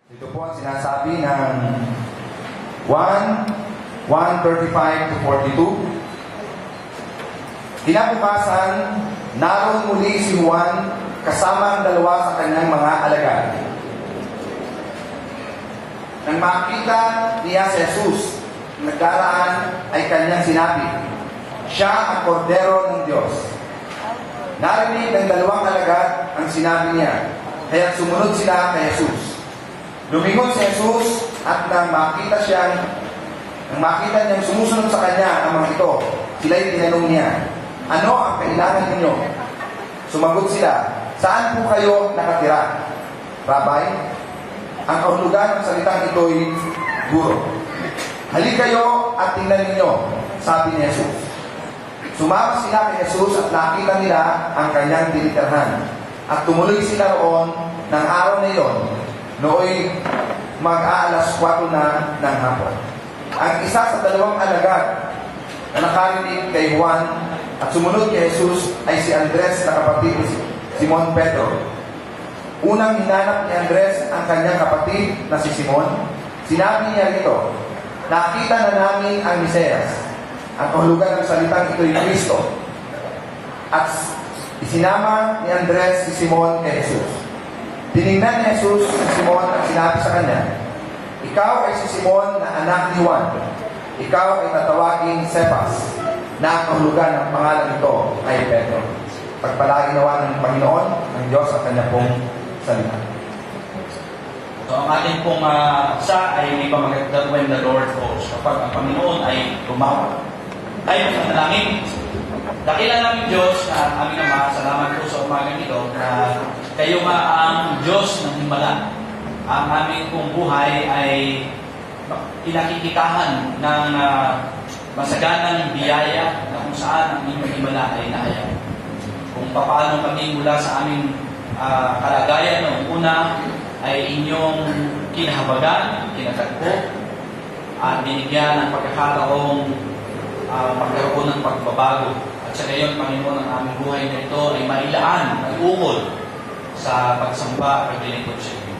Ito po ang sinasabi ng 1:35 to 42. Kinabukasan, naroon muli si Juan kasama ang dalawa sa kanyang mga alagad. Nang makita niya si Jesus, nagdaraan ay kanyang sinabi, siya ang kordero ng Diyos. Narinig ng dalawang alagad ang sinabi niya, kaya sumunod sila kay Jesus. Lumingon si Jesus at nang makita niyang sumusunod sa kanya ang mga ito, sila'y tinanong niya, ano ang kailangan ninyo? Sumagot sila, saan po kayo nakatira? Rabay, ang kahulugan ng salitang ito'y guro. Halika kayo at tingnan ninyo, sabi ni Jesus. Sumama sila kay Jesus at nakita nila ang kanyang tinitirhan. At tumuloy sila roon ng araw na iyon, nooy mag-aalas 4 na ng hapon. Ang isa sa dalawang alagad na nakarinig kay Juan at sumunod kay Jesus ay si Andres na kapatid ni Simon Pedro. Unang hinanap ni Andres ang kanyang kapatid na si Simon. Sinabi niya rito, nakita na namin ang Mesiyas. Ang kahulugan ng salitang ito'y Kristo. At isinama ni Andres si Simon kay Jesus. Tinignan ni Jesus si Simon at sinabi sa kanya, ikaw ay si Simon na anak ni Juan. Ikaw ay tatawaging Cephas, na ang kahulugan ng pangalan nito ay Pedro. Pagpalagi nawa ng Panginoon, ng Diyos at kanya pong salita. So, ang ating pong sa ay may pamagat when the Lord calls. Kapag ang Panginoon ay tumawag. Tayo sa manalangin. Dakilan namin Diyos at aming Ama, salamat po sa umagang ito na kayo nga ang Diyos ng himala. Ang aming pong buhay ay pinakikitahan ng masaganang biyaya na kung saan ang inyong himala ay nahayag. Kung paano kami mula sa aming kalagayan noong una ay inyong kinahabagan, kinatagpo, at binigyan ng pagkakataong magkaroon ng pagbabago. At sa gayon, Panginoon, ang aming buhay na ito ay mailaan, mag-ukol sa pagsamba at paglilingkod sa inyo.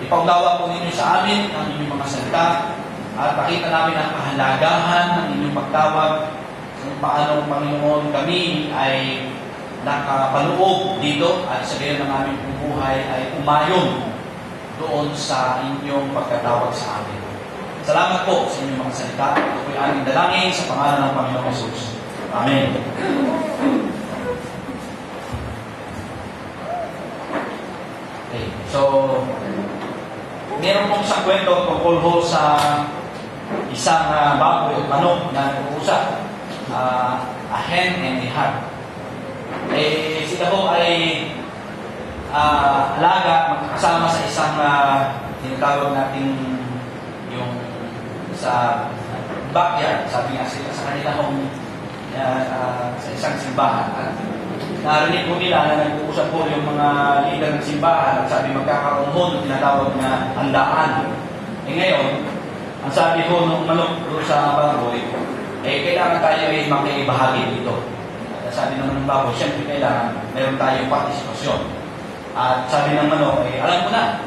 Ipaunawa po ninyo sa amin ang inyong mga salita at pakita namin ang kahalagahan ng inyong pagtawag kung paano, Panginoon, kami ay nakapanuog dito at sa gayon ng aming buhay ay umayon doon sa inyong pagkatawag sa amin. Salamat po sa inyong mga salita. Ito po'y aming dalangin sa pangalan ng Panginoong Jesus. Amen. Okay, so, meron pong isang kwento tungkol ho sa isang baboy o manok na nag-uusap. A hen and a hog. Sila ho ay alaga, magkakasama sa isang tinatawag natin yung sa backyard, sabi nga sila sa kanila hong sa isang simbahan. At narinig po nila na nag-uusap po yung mga leader ng simbahan at sabi magkakaroon ho ng tinatawag na handaan. Ngayon, ang sabi ho ng manok doon sa baboy, kailangan tayo ay makibahagi dito. At sabi naman ng baboy, siyempre kailangan meron tayong partisipasyon. At sabi ng manok, alam ko na,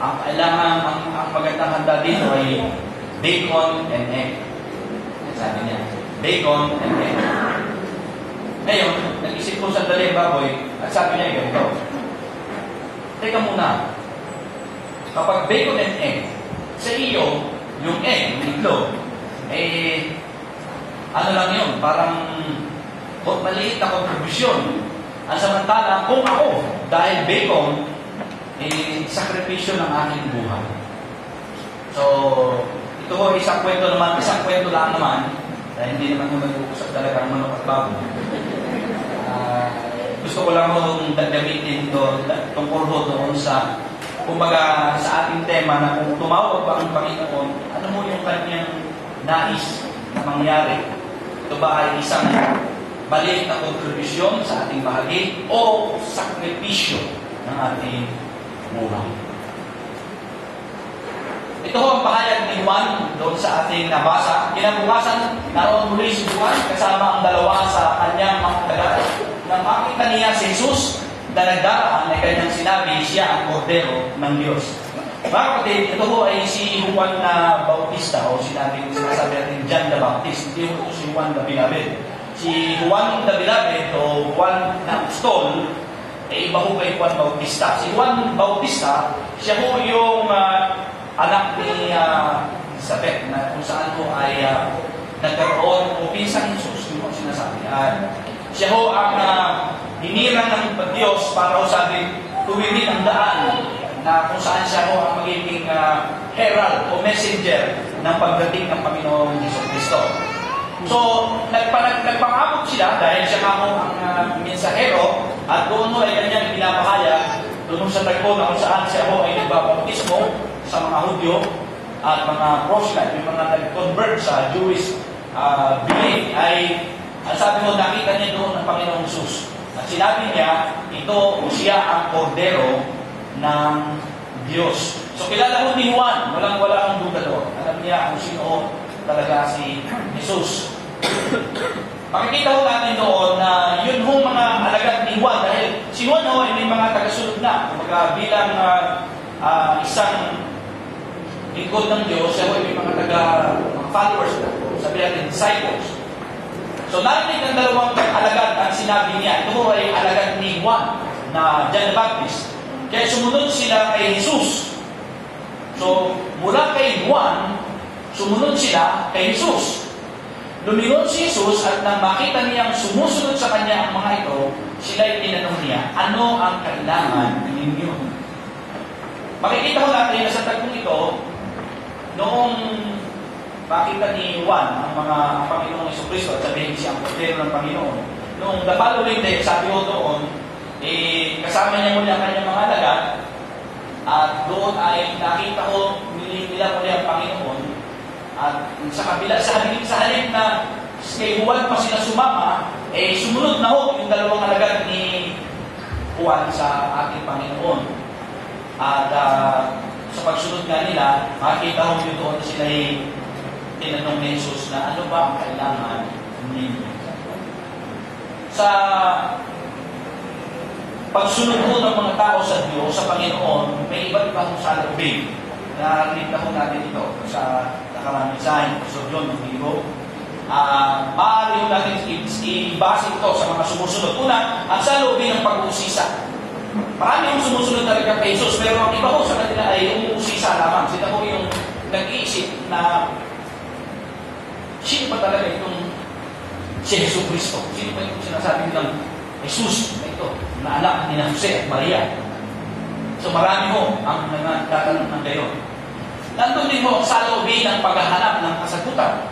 ang kailangan, ang magandang handa dito ay bacon and egg. Sabi niya, bacon and egg. Ngayon, nag-isip ko sandali ang baboy at sabi niya ganito, teka muna, kapag bacon and egg, sa iyo, yung egg, yung itlog, ano lang yun, parang maliit na kontribusyon. Ang samantala, kung ako, dahil bacon, sakripisyo ng aking buhay. So, ito ho, isang kwento lang naman, dahil hindi naman kung nag-uusap talaga ang manok at baboy. Gusto ko lang hong gamitin ito tungkol ho doon sa, kumbaga, sa ating tema na kung tumawag ba ang Panginoon, ano mo yung kanyang nais na mangyari? Ito ba ay isang maliit na kontribusyon sa ating bahagi o sakripisyo ng ating buhay? Ito ho ang pahayag ni Juan doon sa ating nabasa. Kinabukasan, naroon muli si Juan kasama ang dalawa sa kanyang mga alagad. Nang makita niya si Jesus na nagdaraan ay kanyang sinabi, siya ang kordero ng Diyos. Mga kapatid, ito ho ay si Juan na Bautista o sinasabi natin John the Baptist. Hindi ho ito si Juan the Beloved. Si Juan the Beloved o Juan na Apostol, iba ho kay Juan Bautista. Si Juan Bautista, siya ho yung anak ni Elizabeth na kung saan ho ay nagkaroon o pinsang Jesus, yung sinasabi. Siya ho ang hinirang ng Diyos para ho sabi, tuwirin ang daan na kung saan siya ho ang magiging herald o messenger ng pagdating ng Panginoong Jesucristo. So, nagpangabot sila dahil siya nga ho ang mensahero at doon ho ay kanyang pinapahayag doon sa tagpo na kung saan siya ho ay nagbabautismo sa mga Hudyo at mga proselyte, yung mga nag-convert sa Jewish belief ay sabi mo, nakita niya doon ang Panginoong Jesus. At sinabi niya, ito o siya ang kordero ng Diyos. So kilala ho ni Juan, wala ang duda doon. Alam niya kung sino talaga si Jesus. Makikita ho natin doon na yun ho mga alagad ni Juan dahil si Juan ho ay may mga tagasunod na. Kumbaga bilang isang lingkod ng Diyos, siya ho ay may mga followers na. Sabi natin, disciples. So narinig ng dalawang alagad ang sinabi niya. Ito ho ay alagad ni Juan na John the Baptist. Kaya sumunod sila kay Jesus. So mula kay Juan, sumunod sila kay Jesus. Lumingon si Jesus at nang makita niyang sumusunod sa kanya ang mga ito, sila ay tinanong niya, ano ang kailangan ninyo? Makikita ko natin na sa tagpong ito, noong makita ni Juan ang Panginoong Jesucristo at sabihin siya ang kordero ng Panginoon. Noong the following day, sabi ko doon, kasama niya muli ang kanyang mga alagad at doon ay nakita ko, nila muli ang Panginoon at sa halip na kay Juan pa sila sumama, sumunod na ho yung dalawang alagad ni Juan sa ating Panginoon. At sa pagsunod nga nila, makita ho yung doon na sila tinanong ni Jesus na ano ba ang kailangan ninyo. Sa pagsunod po ng mga tao sa Diyos, sa Panginoon, may iba't ibang salubin. Narinig na po natin ito sa nakarang mensahe sa John ng Linggo. Maaari yung natin i-base ito sa mga sumusunod. Una, ang salubin ng pag-uusisa. Marami yung sumusunod talaga kay Jesus, pero ang iba ko sa kanila ay umuusisa lamang. Sila ko yung nag-iisip na sino ba talaga itong si Jesucristo? Sino ba itong sinasabi ng Jesus na ito, na anak ni Jose at Maria? So marami ho ang nagtatanong ng gayon. Nandun din ho sa loobi ng paghahanap ng kasagutan.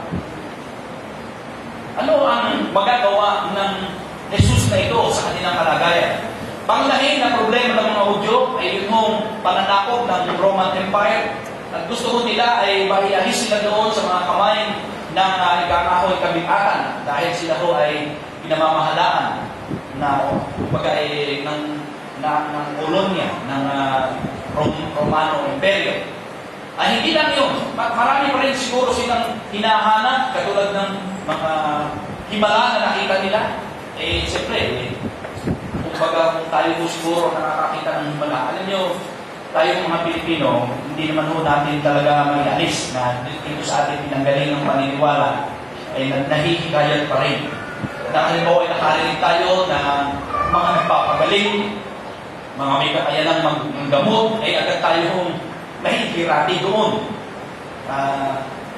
Ano ang magagawa ng Jesus na ito sa kanilang kalagayan? Panglahin na problema ng mga Hudyo ay yung pananakop ng Roman Empire. At gusto ko nila ay mahiahis sila doon sa mga kamay ng ikakahoy kabigatan dahil sila ho ay pinamamahalaan na ng kolonya ng Romano Imperyo. Ay hindi lang yun. Marami pa rin siguro silang hinahanap katulad ng mga himala na nakita nila. Siyempre, kumbaga kung tayo po siguro nakakakita ng himala, alam nyo, tayo mga Pilipino, hindi naman ho natin talaga may alis na dito sa ating pinanggaling ng paniniwala ay nahihikayat pa rin. Halimbawa ay nakarinig tayo na mga nagpapagaling, mga may kakayanang manggamot, ay agad tayo nahihirati doon.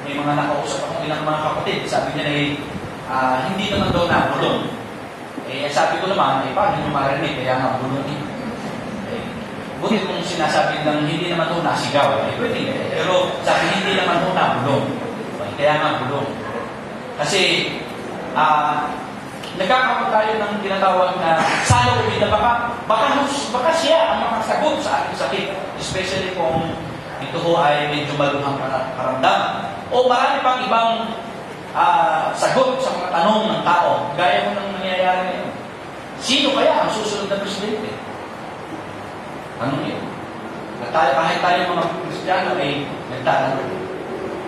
May mga nakausap akong ilang mga kapatid, sabi niya hindi naman daw nabulong. Sabi ko naman, paano nyo marinig, kaya nabulong buti kung sinasabi lang hindi naman ito nasigaw, pwede. Pero sabi hindi naman ito nabulong. Kaya nga bulong. Kasi nagkakaroon tayo ng tinatawag na salawin na baka siya ang makasagot sa ating sakit. Especially kung ito ho ay medyo maluhang karamdaman. O marami pang ibang sagot sa mga tanong ng tao. Gaya mo nang nangyayari ngayon. Sino kaya ang susunod na presidente? Anong yun? Kahit tayo mga Kristiyano ay nagtatanong.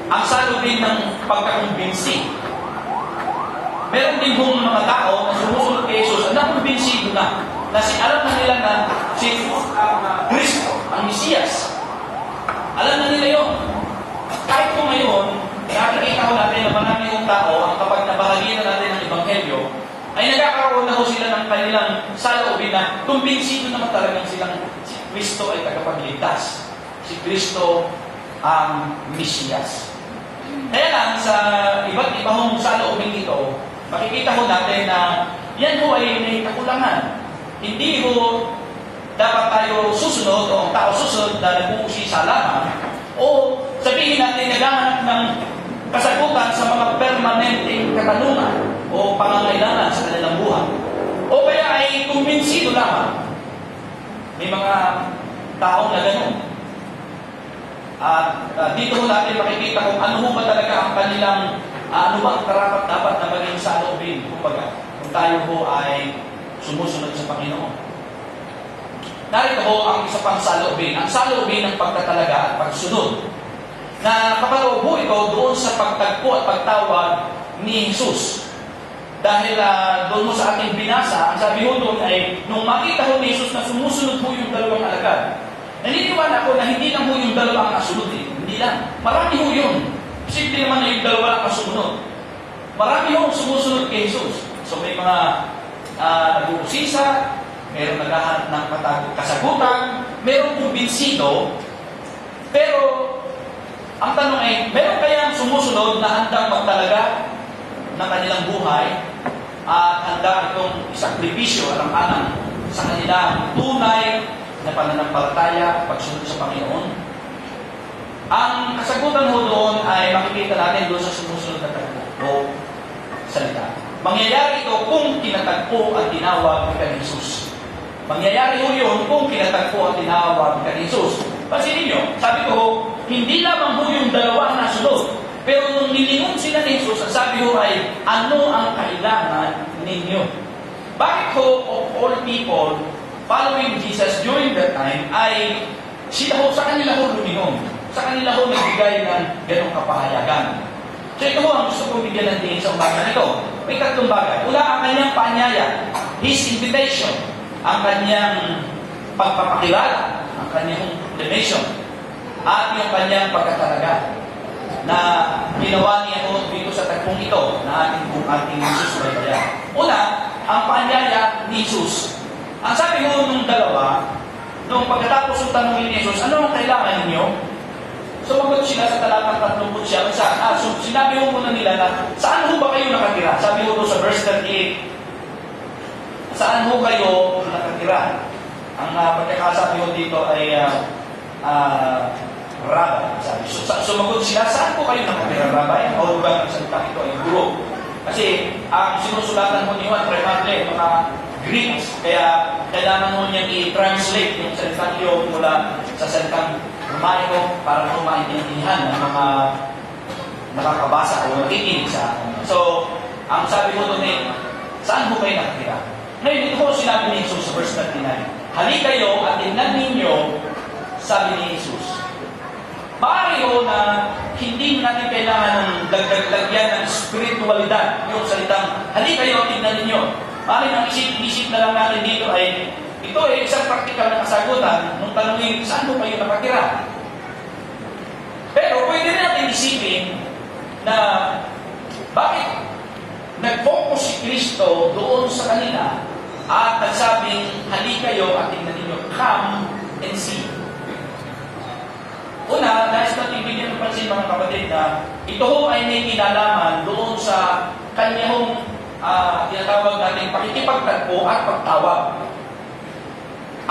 Ang salubin ng pagkakumbinsi. Meron din hong mga tao na sumusunod kay Jesus, nakumbinsido na si alam na nila na si Jesus ang Kristo, ang Mesiyas. Alam na nila yun. Kahit kung ngayon, nakikita ko natin na marami yung tao ang kapag nabahagi na natin ng Ebanghelyo, ay nagkakaroon na ho sila ng kanilang saloobin na kumbinsido naman talagang silang si Kristo ay tagapagligtas. Si Kristo ang Mesiyas. Kaya lang, sa iba't iba hong saloobin ito, makikita ho natin na yan ho ay may kakulangan. Hindi ho dapat tayo susunod o ang tao susunod na nag-uusisa lamang o sabihin natin naghahanap ng kasagutan sa mga permanenteng katanungan o pangangailangan sa kanilang buhay. O kaya ay kumbinsido lamang. May mga taong na gano'n. At dito ho natin makikita kung ano ho ba talaga ang kanilang ano ba ang karapat dapat na maging saloobin. Kumbaga, kung tayo ho ay sumusunod sa Panginoon. Narito ho ang isa pang saloobin. Ang saloobin ng pagtatalaga at pagsunod. Na kapaloob ho ito doon sa pagtagpo at pagtawag ni Jesus. Dahil doon mo sa ating binasa, ang sabi ho doon ay, nung makita ho ni Jesus na sumusunod ho yung dalawang alagad, naniniwala ko na hindi lang ho yung dalawa ang kasunod eh. Hindi lang. Marami ho yun. Simple naman na yung dalawa ang kasunod. Marami ho sumusunod kay Jesus. So may mga nag-uusisa, mayroong naghahanap ng kasagutan, mayroong kumbinsido, pero ang tanong ay, meron kayang sumusunod na handang magtalaga ng kanilang buhay at handa itong isakripisyo alang-alang sa kanilang tunay na pananampalataya at pagsunod sa Panginoon? Ang kasagutan ho doon ay makikita natin doon sa sumusunod na tagpo o salita. Mangyayari ito kung tinatagpo at tinawag ka ni Jesus. Mangyayari ho yun kung tinatagpo at tinawag ka ni Jesus. Pansinin nyo, sabi ko ho, hindi lamang ho yung dalawa ang nasunod. Pero nung nilingon sila ni Jesus, ang sabi ho ay, ano ang kailangan ninyo? Bakit ho, of all people, following Jesus during that time, ay sila ho, sa kanila ho lumingon. Sa kanila ho nagbigay ng ganong kapahayagan. So ito ho ang gusto kong bigyan ng tingin sa umaga na ito. May tatlong bagay. Una, ang kanyang paanyaya, His invitation, ang kanyang pagpapakilala, ang kanyang proclamation, at yung kanyang pagkatalaga na ginawa niya ho dito sa tagpong ito na ating Jesus Bayan. Una, ang paanyaya ni Jesus. Ang sabi ho nung dalawa, nung pagkatapos ng tanongin ni Jesus, ano ang kailangan ninyo? Sumagot sila sa talatang 30 siya. So sinabi ho muna nila na, saan ho ba kayo nakatira? Sabi ho sa verse 38, saan ho kayo nakatira? Ang pagkakasabi ho dito ay Rabbi. Sabi. So, sumagot sila, saan po kayo nakatira, Rabbi? O ba ang salita ito ay guro? Kasi ang sinusulatan mo ni Juan primarily mga Greeks, kaya kailangan mo niyang i-translate yung salitang iyo mula sa salitang Romaiko para mo maintindihan ng mga nakakabasa o nakikinig sa akin. So, ang sabi mo doon eh, saan po kayo nakatira? Ngayon, ito ko sinabi ni Jesus sa verse 39. Halika kayo at tingnan ninyo, sabi ni Jesus. Maaari ho na hindi natin kailangan ng lagyan ng spiritualidad. Yung salitang, halika kayo at tingnan ninyo. Maaari nang isip na lang natin dito ay, ito ay isang praktikal na kasagutan nung tanongin, saan po kayo nakatira? Pero pwede natin isipin na bakit nag-focus si Kristo doon sa kanila at nagsabing, halika kayo at tingnan ninyo, come and see. Una, nais natin bigyan ng pansin mga kapatid na ito ho ay may kinalaman doon sa kanyang tinatawag natin pakikipagtagpo at pagtawag.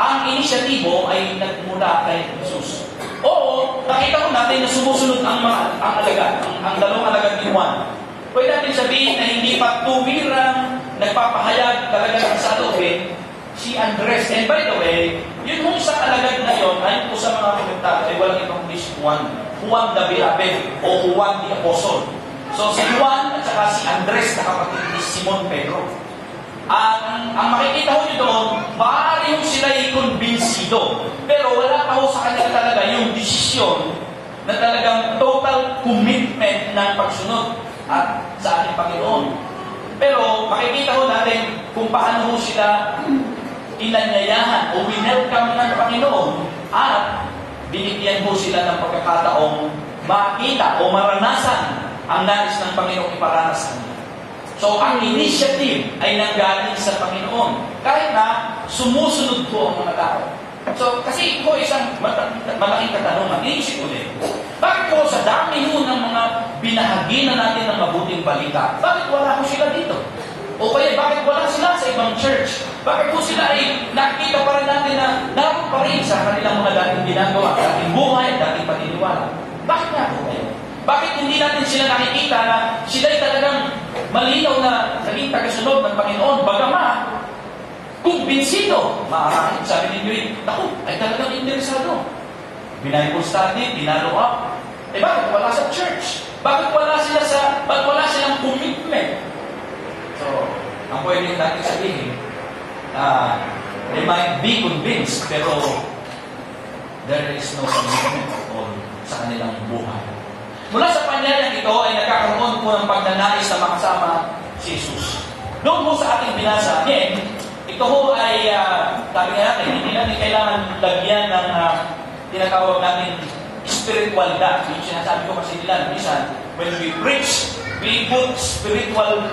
Ang inisyatibo ay nagmula kay Jesus. Oo, nakita ko natin na sumusunod ang alagad, ang dalawang alagad ni Juan. Pwede natin sabihin na hindi pa tuwirang nagpapahayag talaga ng saloobin si Andres. And by the way, yun mong sa alagad na yun, ayon po sa mga komentaryo, ay walang ibang si Juan the Beloved o Juan the Apostle. So si Juan at saka si Andres na kapatid ni Simon Pedro. Ang makikita ho nyo doon, maaari ho sila i-convinsido. Pero wala pa ho sa kanila talaga yung desisyon na talagang total commitment ng pagsunod at sa ating Panginoon. Pero makikita ho natin kung paano ho sila inanyayahan o winelcome ng Panginoon at binigyan po sila ng pagkakataong makita o maranasan ang nais ng Panginoong iparanas sa kanila. So, ang initiative ay nanggaling sa Panginoon. Kahit na sumusunod po ang mga tao. So, kasi po isang malaking katanungan, iniisip ko din. Bakit po sa dami ho ng mga binahagi na natin ng mabuting balita, bakit wala po sila dito? O kaya bakit wala sila sa ibang church? Bakit po sila ay nakikita pa rin natin na naroon pa rin sa kanilang mga dating ginagawa, dating buhay, dating paniniwala? Bakit nga po kayo? Bakit hindi natin sila nakikita na sila'y talagang malinaw na naging tagasunod ng Panginoon, bagamat kumbinsido, maaaring sabi ninyo, naku, ay talagang interesado. Bible study, pinalo up. Bakit wala sa church? Bakit wala silang commitment? So, ang pwede natin sabihin, they might be convinced, pero there is no commitment sa kanilang buhay. Mula sa panyayang ito ay nagkakaroon po ng pagnanais na makasama si Jesus. Doon po sa ating binasa, again, ito ho ay, sabi nga natin, hindi natin kailangan lagyan ng tinatawag natin spiritual God. Yung sinasabi ko kasi nila, minsan, when we preach, we put spiritual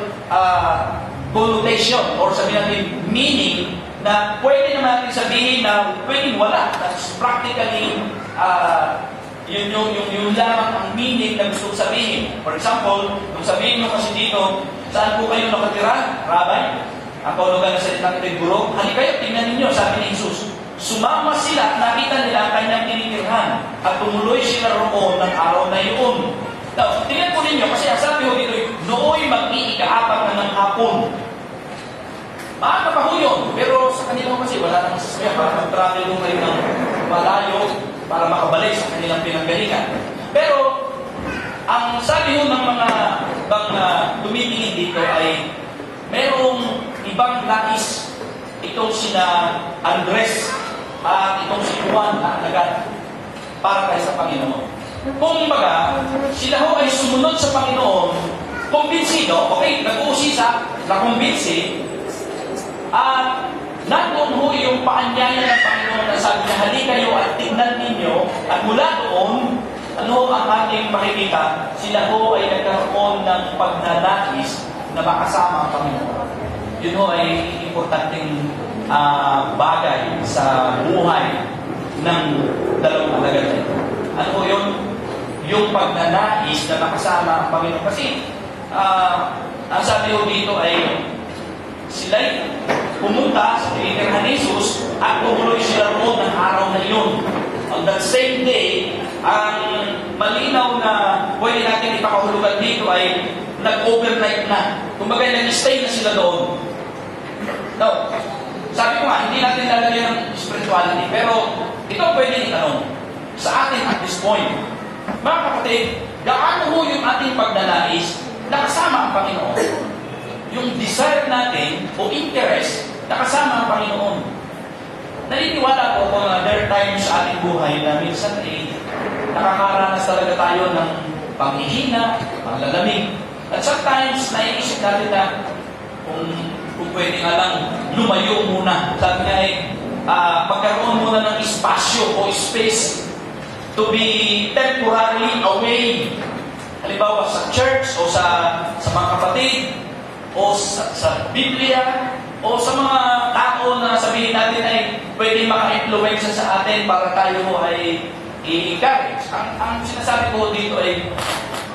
connotation or sabihin natin meaning na pwede naman natin sabihin na pwedeng wala. That's practically yung lamang ang meaning na gusto sabihin. For example, kung sabihin mo kasi dito, saan po kayo nakatira? Rabbi? Ang kaulugan na salitang ito'y guro. Halika kayo, tingnan ninyo, sabi ni Jesus. Sumama sila at nakita nila ang kanyang tinitirhan at tumuloy sila roon ng araw na iyon. Now, tingnan po ninyo, kasi ang sabi ko dito, nooy mag-iikaapat na ng hapon. Maaga pa ho yun, pero sa kanila kasi wala namang sasakyan para mag-travel mo kayo ng malayo para makabalik sa kanilang pinanggalingan. Pero, ang sabi ho ng mga tumitingin dito ay merong ibang nais itong sina Andres at itong si Juan na agad para tayo sa Panginoon. Kung baga, sila ho ay sumunod sa Panginoon, kumbinsido, okay, nag-uusisa, nakumbinsi, at nandun ho yung paanyaya ng Panginoon na sabi niya, halika kayo at tignan ninyo, at mula doon, ano ang ating makikita, sila ho ay nagkaroon ng pagnanais na makasama ang Panginoon. Yun ho ay importanteng bagay sa buhay ng dalawang alagad na ito. Ano ho yun? Yung pagnanais na makasama ang Panginoon. Kasi, ang sabi ho dito ay sila'y pumunta sa tinitirhan ni Jesus at tumuloy sila roon ng araw na yun. On that same day, ang malinaw na pwede natin ipakahulugan dito ay nag-overnight na. Kumbaga, nag-stay na sila doon. Now, sabi ko nga, hindi natin lalagyan ng spirituality, pero ito pwede itanong sa atin at this point. Mga kapatid, gaano ho yung ating pagnanais na kasama ang Panginoon? Yung desire natin o interest na kasama ang Panginoon. Naniniwala po kung there are times sa ating buhay na minsan ay nakakaranas talaga tayo ng panghihina, panglalamig. At sometimes, naiisip natin na kung pwede nga lang lumayo muna. Sabi nga ay magkaroon muna ng espasyo o space to be temporarily away. Halimbawa sa church o sa mga kapatid o sa Biblia o sa mga tao na sabihin natin ay pwede maka-influensya sa atin para tayo ay i-encourage. Ang sinasabi ko dito ay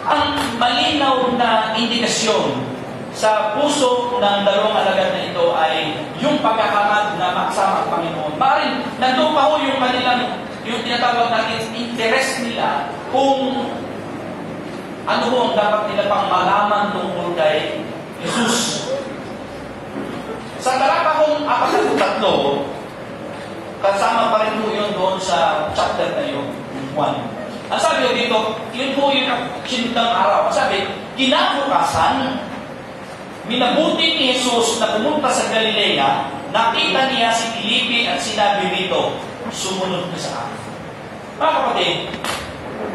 ang malinaw na indikasyon sa puso ng dalawang alagad na ito ay yung pagkakamad na makasama ang Panginoon. Maaaring nandun pa ho yung kanilang, yung tinatawag natin interest nila kung ano ho ang dapat nila pang malaman tungkol kay Jesus. Sa talapahong 43, kasama pa rin po yun doon sa chapter na yun, 1. Ang sabi ko dito, yun po yung sinundang araw. Ang sabi, kinabukasan, minabuti ni Jesus na pumunta sa Galilea, nakita niya si Felipe at sinabi rito, sumunod ka sa akin. Mga kapatid,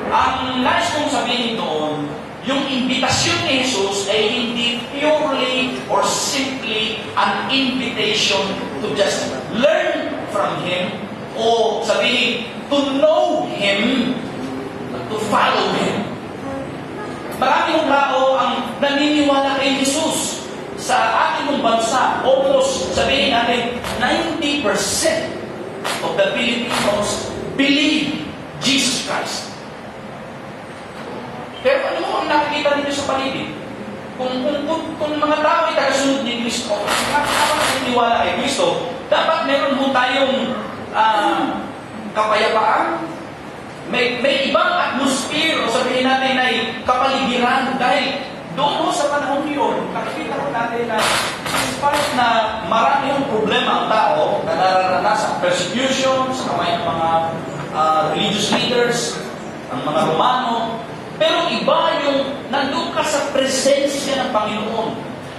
ang nais kong sabihin doon, yung imbitasyon ni Jesus ay hindi purely or simply an invitation to just learn from Him o sabihin, to know Him, to follow Him. Maraming tao ang naniniwala kay Jesus. Sa ating bansa, almost sabihin natin, 90% of the Filipinos believe Jesus Christ. Pero ano mo ang nakikita ninyo sa paligid? Kung mga tao ay tagasunod ni Kristo, kung naniniwala kay Kristo, dapat meron mo tayong kapayapaan. May ibang atmosphere o sabihin natin ay kapaligiran dahil doon sa panahon yun, nakikita ko natin na despite na marami yung problema ang tao na nararanasan, persecution sa kamay ng mga religious leaders, ang mga Romano, pero iba yung nandun ka sa presensya ng Panginoon.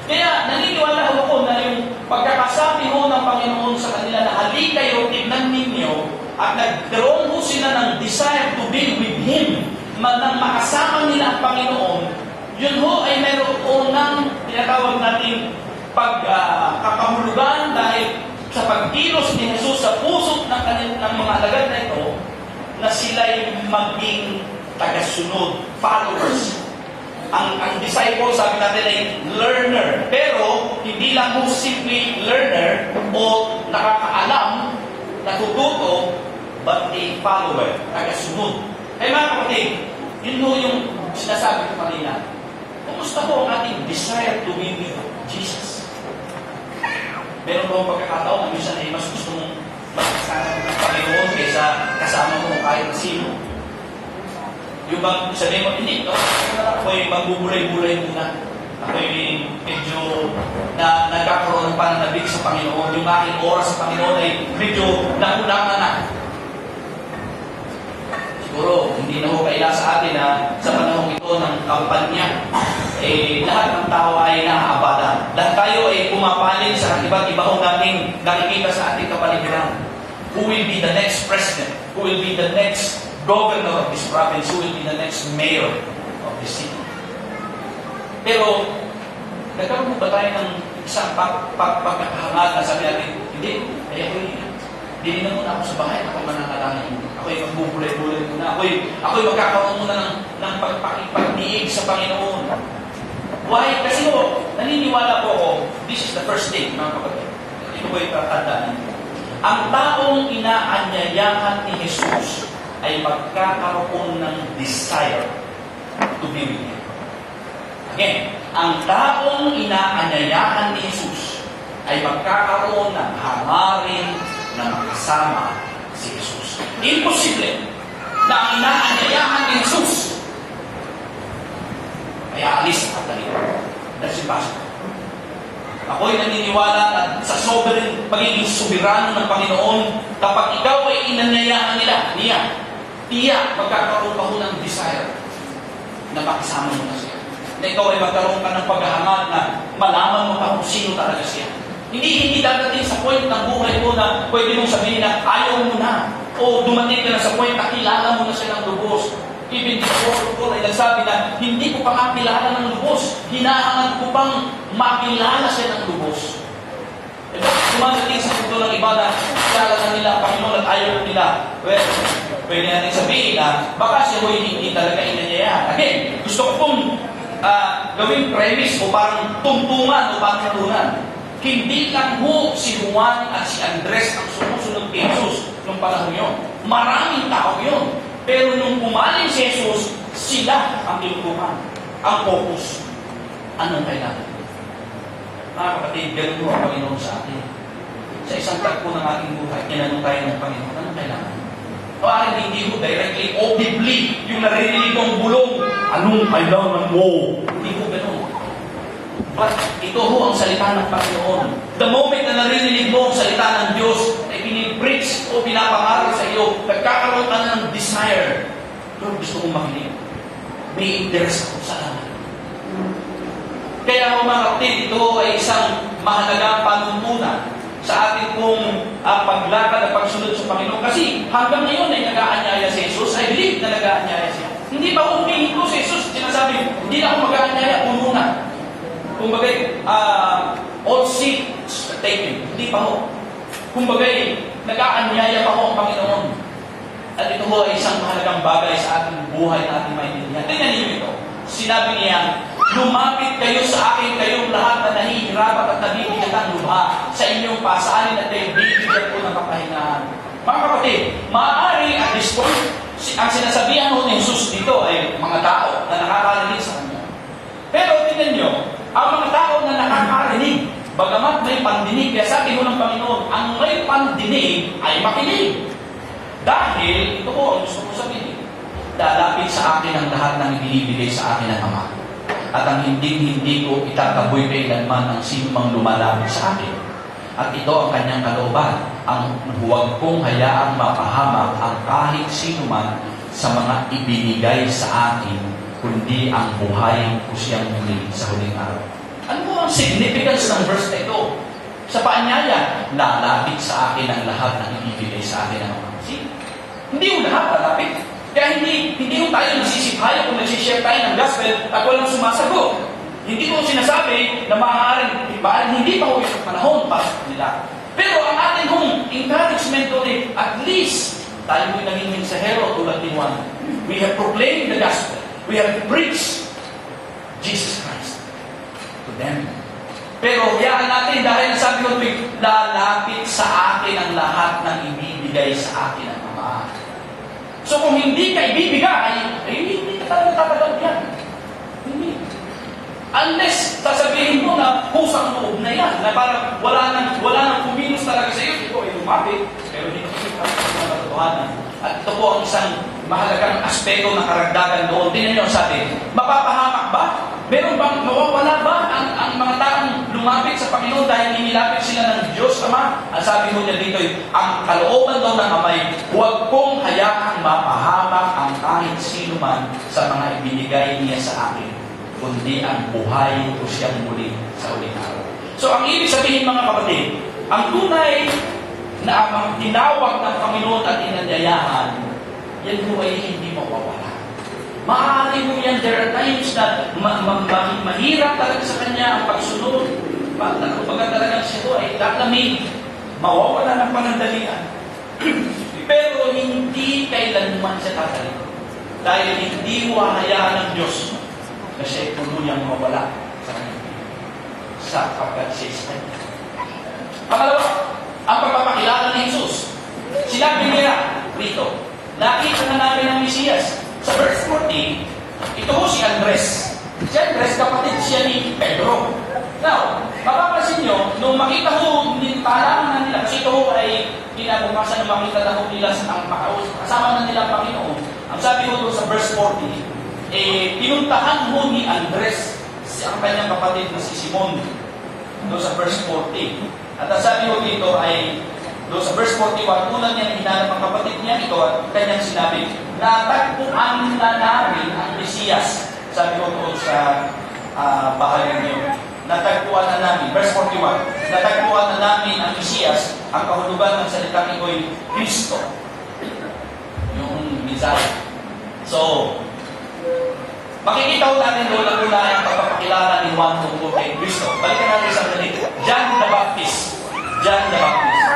Kaya naniniwala ako na yung pagkakasabi ho ng Panginoon sa kanila na hali kayo, tignan ninyo, at nagkaroon ho sila ng desire to be with Him, nang makasama nila ang Panginoon, yun ho ay meron ng tinatawag natin pagkakahulugan dahil sa pagkilos ni Jesus sa puso ng mga alagad na ito, na sila'y maging tagasunod, followers. Ang disciple, sabi natin ay learner. Pero, hindi lang ho simply learner o nakakaalam, natututo, but a follower, tagasunod. Eh mga kapatid, yun ho yung sinasabi ko kanina. Kumusta ho ang ating desire to be with Jesus? Meron po ang pagkakataon na minsan ay mas gusto mong makasama ng Panginoon kaysa kasama mo kahit sino. Yung bang sabihin mo, hindi, no? Ako'y magbubulay-bulay muna. Ako'y medyo nagkakaroon ng pananabik sa Panginoon. Yung aking oras sa Panginoon ay medyo nakulangan na. Siguro, hindi na ho kaila sa atin na sa panahon ito ng kampanya, lahat ng tao ay naaabala. Lahat tayo ay pumapalin sa iba't iba ho nating nakikita sa ating kapaligiran. Who will be the next president? Who will be the next governor of this province? Who will be the next mayor of this city? Pero, nagkaroon ba tayo ng isang pagkakahangad na sabi natin, hindi, hindi na muna ako sa bahay, ako mananalangin. Ako'y magbubulay-bulay muna. Ako'y magkakaroon muna ng pagpagdiig sa Panginoon. Why? Kasi ho, naniniwala po ako, this is the first thing, mga kapatid. Ito ko'y tatandaan. Ang taong inaanyayahan ni Jesus ay magkakaroon ng desire to be with Him. Again, ang taong inaanyayahan ni Jesus ay magkakaroon ng hangarin na makasama si Jesus. Imposible na ang inaanyayahan ni Jesus ay aalis at talito. That's impossible. Ako'y naniniwala na sa sovereign pagiging soberano ng Panginoon, kapag ikaw ay inanyayahan nila, tiyak, magkakaroon ka ho ng desire na makasama mo na siya. Na ikaw ay magkaroon ka ng paghahangad na malaman mo pa kung sino talaga siya. Hindi dadating sa point ng buhay mo na pwede mong sabihin na ayaw mo na. O dumating ka na sa point na kilala mo na siya ng lubos. Even before Paul ay nagsabi na hindi ko pa nga kilala ng lubos. Hinahangad ko pang makilala siya ng lubos. E bakit dumadating sa punto ng iba na kilala na nila ang Panginoon at ayaw nila? Well, pwede natin sabihin na baka siya mo hindi talaga inanyayahan. Again, gusto ko pong gawing premise o parang tungtungan o pagkatunan. Hindi lang ho si Juan at si Andres ang sumusunod kay Jesus nung panahon yun. Maraming tao yun. Pero nung umaling si Jesus, sila ang tinutukan. Ang focus. Anong kailangan? Mga kapatid, ganun ho ang Panginoon sa atin. Sa isang tagpo ng ating buhay, tinanong tayo ng Panginoon, anong kailangan? Parang hindi ho directly, audibly, yung naririnig ng bulong, anong kailangan mo? Hindi ho ganun. But ito ho ang salita ng Panginoon. The moment na naririnig mo ang salita ng Diyos, ay pinipreach o pinapangaral sa iyo, nagkakaroon ka ng desire. Lord, gusto kong makinig. May interest ako sa laman. Kaya mga kapatid, ito ay isang mahalagang panuntunan sa ating pong paglakad at pagsunod sa Panginoon. Kasi hanggang ngayon ay nag-aanyaya si Jesus. I believe na nag-aanyaya siya. Hindi pa umihin ko si Jesus. Sinasabi, hindi na ako mag-aanyaya, puno na. Kung bagay, all seats taken. Hindi pa ho. Kumbagay, nag-aanyaya pa ho ang Panginoon. At ito ho ay isang mahalagang bagay sa ating buhay na ating maintindihan. Tingnan niyo ito. Sinabi niya, lumapit kayo sa akin, kayong lahat na nahihirapan at nabibigyan ng lubha sa inyong pasanin at kayo bibigyan ko ng kapahingahan. Mga kapatid, maaari at this point, ang sinasabihan ho ni Jesus dito ay mga tao na nakakarinig sa Kanya. Pero tingnan nyo, ang mga tao na nakakarinig, bagamat may pandinig, kaya sabi ho ng Panginoon, ang may pandinig ay makinig. Dahil, ito po ang gusto ko sabihin, lalapit sa akin ang lahat ng ibinibigay sa akin ng Ama. At ang hindi ko itataboy kailanman ang sino mang lumalapit sa akin. At ito ang kanyang kalooban, ang huwag kong hayaang mapahamak ang kahit sino man sa mga ibinigay sa akin, kundi ang buhay ko siyang muli sa huling araw. Ano po ang significance ng verse na ito? Sa paanyaya, lalapit sa akin ang lahat ng ibibigay sa akin ng Ama. Hindi mo lahat lalapit. Kaya hindi mo tayo nasisipaya kung nagsishare tayo ng gospel at walang sumasagot. Hindi ko sinasabi na maaaring hindi pa huwag sa panahon para sa kanila. Pero ang ating encouragement ulit, at least, tayo mo'y naging mensahero tulad ni Juan. We have proclaimed the gospel. We have preached Jesus Christ to them. Pero hayaan natin dahil sabi ko lalapit sa akin ang lahat ng ibibigay sa akin ng Ama. So kung hindi ka ibibigay, hindi ka talaga tatanggap yan. Hindi. Unless sasabihin mo na pusang loob na yan, na parang wala nang kumilos talaga sa iyo, ito ay lumapit, pero hindi ka sa katotohanan. At ito po ang isang mahalagang aspeto na karagdagan doon. Tingnan niyo, sabi, mapapahamak ba? Meron bang mawawala ba ang mga taong lumapit sa Panginoon dahil inilapit sila ng Diyos Ama? Ang sabi mo niya dito, ang kalooban daw ng Amay, huwag kong hayaang mapahamak ang kahit sino man sa mga ibinigay niya sa akin, kundi ang buhay ko siyang muli sa uling araw. So ang ibig sabihin mga kapatid, ang tunay na ang tinawag ng Panginoon at inanyayahan, yan po ay hindi mawawala. Maaari mo yan, there are times na mahirap talaga sa Kanya ang pagsunod. Kumbaga talaga siya ay lalamig, mawawala ng panandalian. Pero hindi kailanman siya tatalik. Dahil hindi wahayaan ng Diyos na siya ay tuluyang mawala sa Kanya. Sapagkat siya is Kanya. Pangalawa, ang pagpapakilala ni Jesus. Sinabi niya rito, nakita na namin ang Mesiyas. Sa verse 14, ito ho si Andres. Si Andres, kapatid siya ni Pedro. Now, mapapansin nyo, nung makita ho, talaman na nila, kasi ito ho ay kinabukasan na makita na ho nila ang kasama na nila ang Panginoon. Ang sabi ho doon sa verse 40, pinuntahan ho ni Andres ang kanyang kapatid na si Simon. Doon sa verse 40. At ang sabi ho dito ay, doon sa verse 41, unang niya hinanap ang kapatid niya, ito at kanyang sinabi, natagpuan na namin ang Mesiyas. Sabi ko doon sa bahagi niyo, natagpuan na namin, verse 41, natagpuan na namin ang Mesiyas, ang kahulugan ng salitang ito'y Kristo. Yung Messiah. So, makikita ko natin doon ang una ang pagpapakilala ni Juan tungkol kay Kristo. Balikan natin sa dali. John the Baptist. John the Baptist.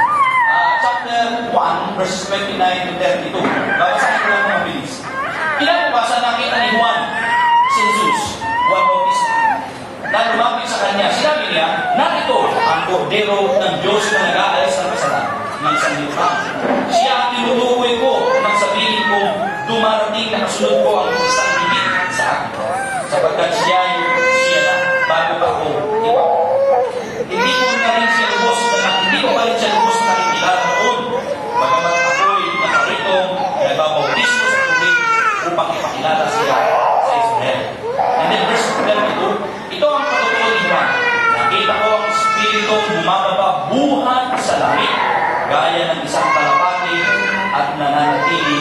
Chapter 1, verses 29 to 32. Babasahin ko lang mga bilis. Kinabukasan nakita ni Juan, si Jesus, Juan Bautista, na lumapit sa kanya. Sinabi niya, narito ang kordero ng Diyos na nag-aalis ng kasalanan ng sanlibutan. Siya ang tinutukoy ko nang sabihin ko, dumarating na kasunod ko ang isang higit sa akin. Sapagkat siya na bago pa ako iba. Hindi ko pa rin siya lubos na nakikilala noon. Bagamat ako'y nakaritong nagbabautismo sa tubig upang ipakilala siya sa Israel. And then verse 32, ito ang patotoo ni Juan. Nakita ko ang Espiritu bumababa buhat sa langit, gaya ng isang kalapati at nananatili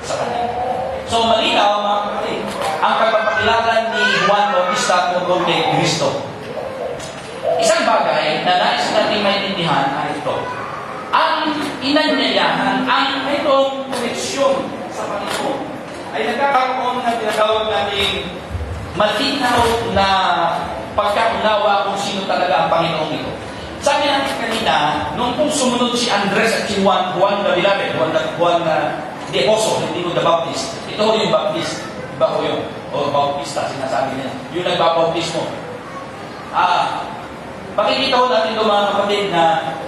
sa kanya. So malinaw mga kapatid, ang pagpapakilala ni Juan Bautista tungkol kay Kristo. Isang bagay na nais natin maintindihan ay ito. Ang inanyayahan, ang itong koneksyon sa Panginoon ay nagkakaroon na tinatawag natin malinaw na pagkaunawa kung sino talaga ang Panginoon ito. Sabi natin kanina, nung kung sumunod si Andres at si Juan the Beloved, Juan the Apostle, hindi ko the Baptist. Ito ho yung Baptist. Iba ho yung, o Bautista, sinasabi niya. Yung nagbabautismo. Makikita ho natin doon mga kapatid na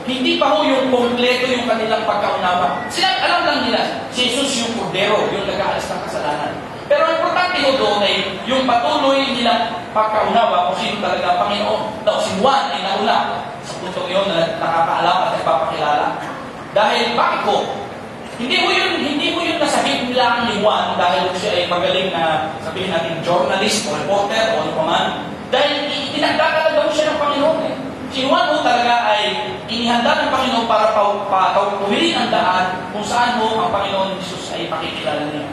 hindi pa ho yung kompleto yung kanilang pagkaunawa. Sila, alam lang nila, si Jesus yung kordero, yung nag-aalis ng kasalanan. Pero ang importante ho doon ay yung patuloy nilang pagkaunawa kung sino talaga ang Panginoon. Now, si Juan ay nauna sa puntong yun na nakakaalam at nagpapakilala. Dahil bakit ko? Hindi mo yun nasahit nila ni Juan dahil siya ay magaling na sabihin natin journalist o reporter o ano pa man. Dahil tinagdakalaga mo siya ng Panginoon eh. Si Juan mo talaga ay inihanda ng Panginoon para patuloyin ang daan kung saan mo ang Panginoon Jesus ay pakikilala niya.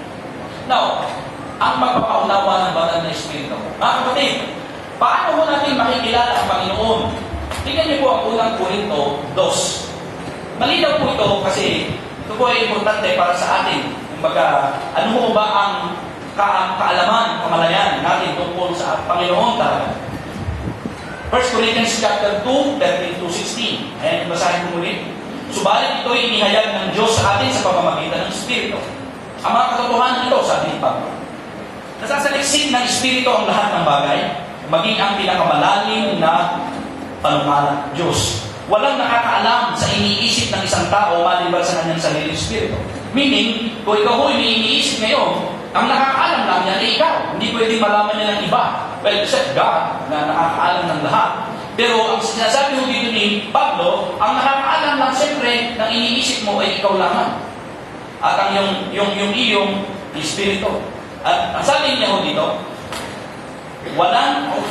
Now, ang magpapaunawa ng banal na Espiritu. Mga kapatid, paano mo natin makikilala ang Panginoon? Tingnan niyo po ang unang Korinto 2. Malinaw po ito kasi ito po ay importante para sa atin. Kumbaga, ano mo ba ang kaalaman, kamalayan natin tungkol sa Panginoon talaga? 1 Corinthians chapter 2, 13-16. Ayan, basahin mo muli. Subalit ito ay inihayag ng Diyos sa atin sa pamamagitan ng Espiritu. Ang mga katotohanan nito, sabi ni Pablo, nasasaliksik ng Espiritu ang lahat ng bagay, maging ang pinakamalalim na panukala, Diyos. Walang nakakaalam sa iniisip ng isang tao maliban sa kanyang sariling Espiritu. Meaning, kung ikaw ho iniisip ngayon, ang nakakaalam lang niya ay ikaw. Hindi pwedeng malaman niya ng iba. Well, except God, na nakakaalam ng lahat. Pero ang sinasabi ho dito ni Pablo, ang nakakaalam lang siyempre ng iniisip mo ay ikaw lamang. At ang iyong Espiritu. At ang sabi niya ho dito,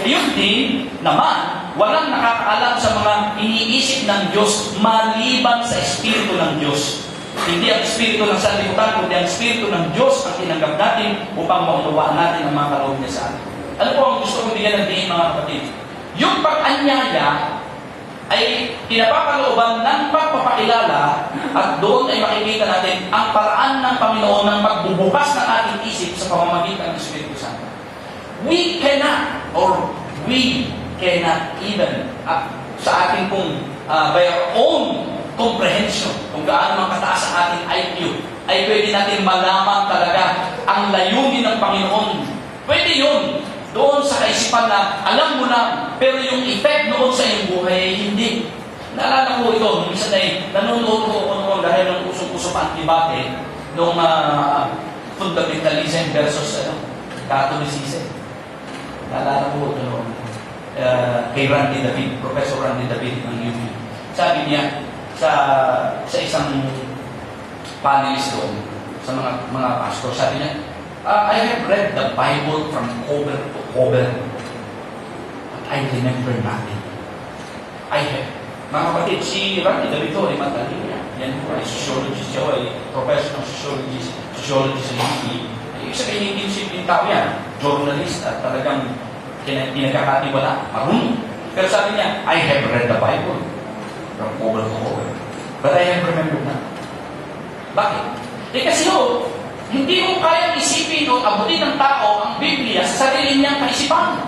yun din naman, walang nakakaalam sa mga iniisip ng Diyos maliban sa Espiritu ng Diyos. Hindi ang Espiritu ng sanlibutan, kundi ang Espiritu ng Diyos ang tinanggap natin upang maunawaan natin ang mga kaloob niya sa atin. Ano po ang gusto kong bigyan ng diin, mga kapatid? Yung pag-anyaya ay pinapakalooban ng pagpapakilala at doon ay makikita natin ang paraan ng Panginoon ng pagbubukas ng ating isip sa pamamagitan ng Espiritu Santo. We cannot even sa ating pong by our own comprehension kung gaano man kataas ang ating IQ ay pwede natin malaman talaga ang layunin ng Panginoon. Pwede yun doon sa kaisipan na alam mo na, pero yung effect noon sa iyong buhay ay hindi. Naalala ko ito, minsan ay nanonood ko noon dahil nung usong-usong pa ang debate nung fundamentalism versus Catholicism. Naalala ko ito noon kay Randy David, Professor Randy David ng UP. Sabi niya sa isang panelist doon, sa mga pastor, sabi niya, I have read the Bible from cover to cover, but I remember nothing. I have. Mga kapatid, si Randy David ay matalino niya. Yan po ay sociologist siya, ay professional sociologist sa UP. Ibig sabihin, hindi simpleng tao yan. Journalist at talagang pinagkakatiwala, marunong. Pero sabi niya, I have read the Bible from cover to cover, but I have remembered nothing. Bakit? Kasi hindi mo kayang isipin o abutin ng tao ang Biblia sa sarili niyang kaisipan.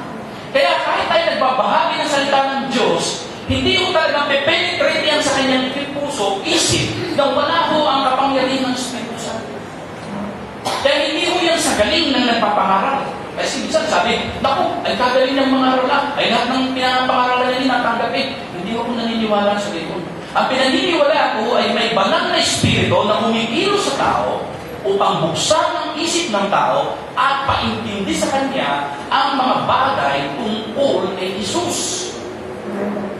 Kaya kahit tayo nagbabahagi ng salita ng Diyos, hindi mo talagang penetrate yan sa kanyang puso, isip, na wala ho ang kapangyarihan ng Espiritu Santo. Kaya hindi mo yan sa galing ng nagpapangaral. Kasi minsan sabi, naku, ay kagaling ng mga aral, ay lahat ng pinapangaralan niya natanggapin. Hindi ako naniniwala sa gayon. Ang pinaniniwala ko ay may banal na Espiritu na humikilos sa tao upang buksan ang isip ng tao at paintindi sa kanya ang mga bagay tungkol kay Jesus.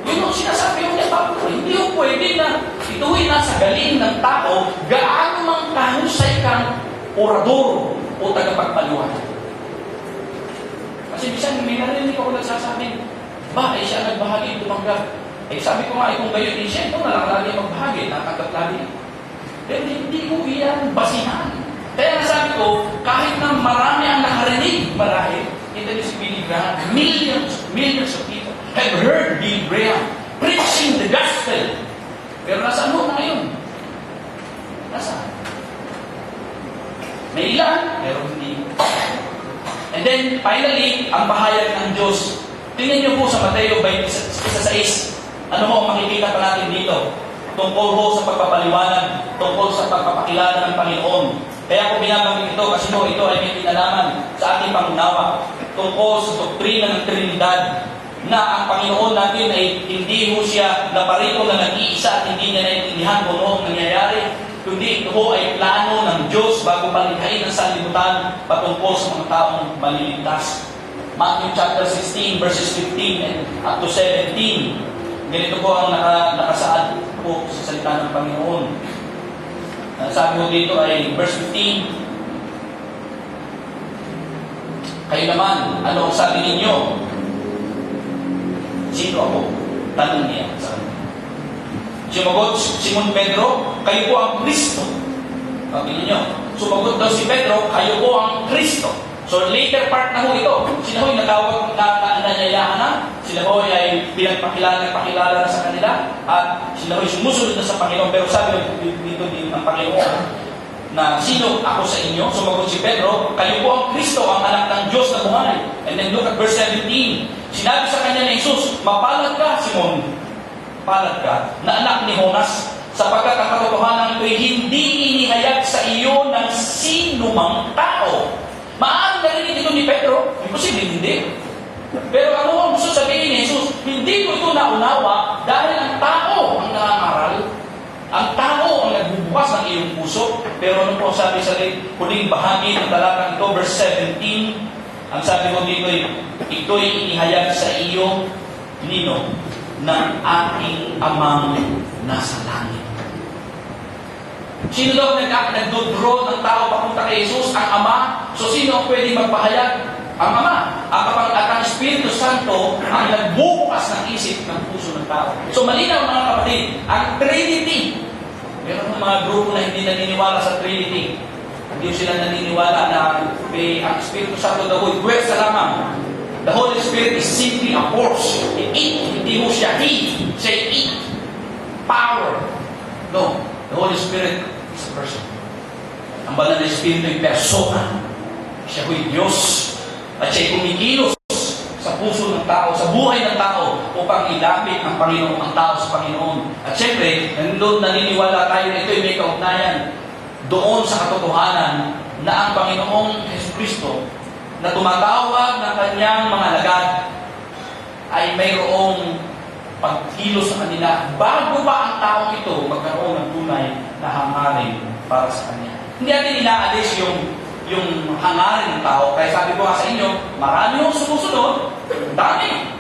Yun ang sinasabi yung Pablo. Hindi yung pwede na ituloy na sa galing ng tao gaano mang kahusay kang orador o tagapagpaliwanag. Kasi bisan may narinig ako nagsasabi, siya nagbahagi tumanggap. Sabi ko nga, kung gayon din siya, ito na lang lagi magbahagi, natanggap lagi. Pero hindi ko iyan basihan. Kaya nasabi ko, kahit na marami ang nakarinig, marahil, ito si Billy Graham, millions of people have heard Billy Graham preaching the gospel. Pero nasaan mo na ngayon? Nasaan? May ilan, pero hindi. And then, finally, ang pahayag ng Diyos. Tingnan niyo po sa Mateo 26, Ano ho ang makikita pa natin dito? Tungkol ho sa pagpapaliwanag, tungkol sa pagpapakilala ng Panginoon. Kaya ko binabanggit ito kasi ho, ito ay may kinalaman sa ating pangunawa tungkol sa doktrina ng Trinidad, na ang Panginoon natin ay hindi ho siya naparito na nag-iisa at hindi niya naintindihan kung ano ang nangyayari, kundi ito ho ay plano ng Diyos bago palikhain ang sanlibutan patungkol sa mga taong maliligtas. Matthew chapter 16 verses 15 and up to 17. Ganito po ang nakasaad po sa salita ng Panginoon. Sabi mo dito ay verse 15, kayo naman, ano ang sabi ninyo? Sino ako? Tanong niya sa akin. Sumagot Simon Pedro, kayo po ang Kristo. Sabi ninyo. Sumagot daw si Pedro, kayo po ang Kristo. So later part na ho ito. Sila ho'y natawag na nanyayahan na. Sila ho'y ay pinagpakilala na sa kanila. At sila ho'y sumusunod na sa Panginoon. Pero sabi dito din ng Panginoon na sino ako sa inyo? Sumagot si Pedro, kayo po ang Kristo, ang anak ng Diyos na buhay. And then look at verse 17. Sinabi sa kanya ni Jesus, mapalad ka, Simon. Palad ka, na anak ni Jonas, sapagkat ang katotohanan ito'y hindi inihayag sa iyo ng sino mang tao. Maaaring narinig ito ni Pedro, imposible hindi. Pero ano ang gusto sabihin ni Jesus? Hindi ko ito naunawa dahil ang tao ang nangangaral. Ang tao ang nagbubukas ng iyong puso. Pero ano po sabi sa huling bahagi ng talatang ito, verse 17, ang sabi ko dito ay, ito'y inihayag sa iyo, nino, ng ating amang nasa langit. Sino daw nagdodraw ng tao papunta kay Jesus? Ang Ama. So sino ang pwedeng magpahayag? Ang Ama. At ang Espiritu Santo ang nagbubukas ng isip ng puso ng tao. So malinaw mga kapatid, ang Trinity. Meron mga grupo na hindi naniniwala sa Trinity. Hindi sila naniniwala na ang Espiritu Santo daw ay puwersa lamang. The Holy Spirit is simply a force. It, hindi mo siya He. Say it. Power. No. The Holy Spirit is a person. Ang banal na Espiritu ay persona. Siya ho'y Diyos. At siya'y kumikilos sa puso ng tao, sa buhay ng tao, upang ilapit ang Panginoon, ang tao sa Panginoon. At siyempre, nandun naniniwala tayo na ito'y may kaugnayan doon sa katotohanan na ang Panginoong Jesucristo na tumatawag ng kanyang mga alagad ay mayroong pagkilos sa kanila bago pa ang taong ito magkaroon ng tunay na hangarin para sa kanya. Hindi natin inaalis yung hangarin ng tao. Kaya sabi ko nga sa inyo, marami yung sumusunod, dami.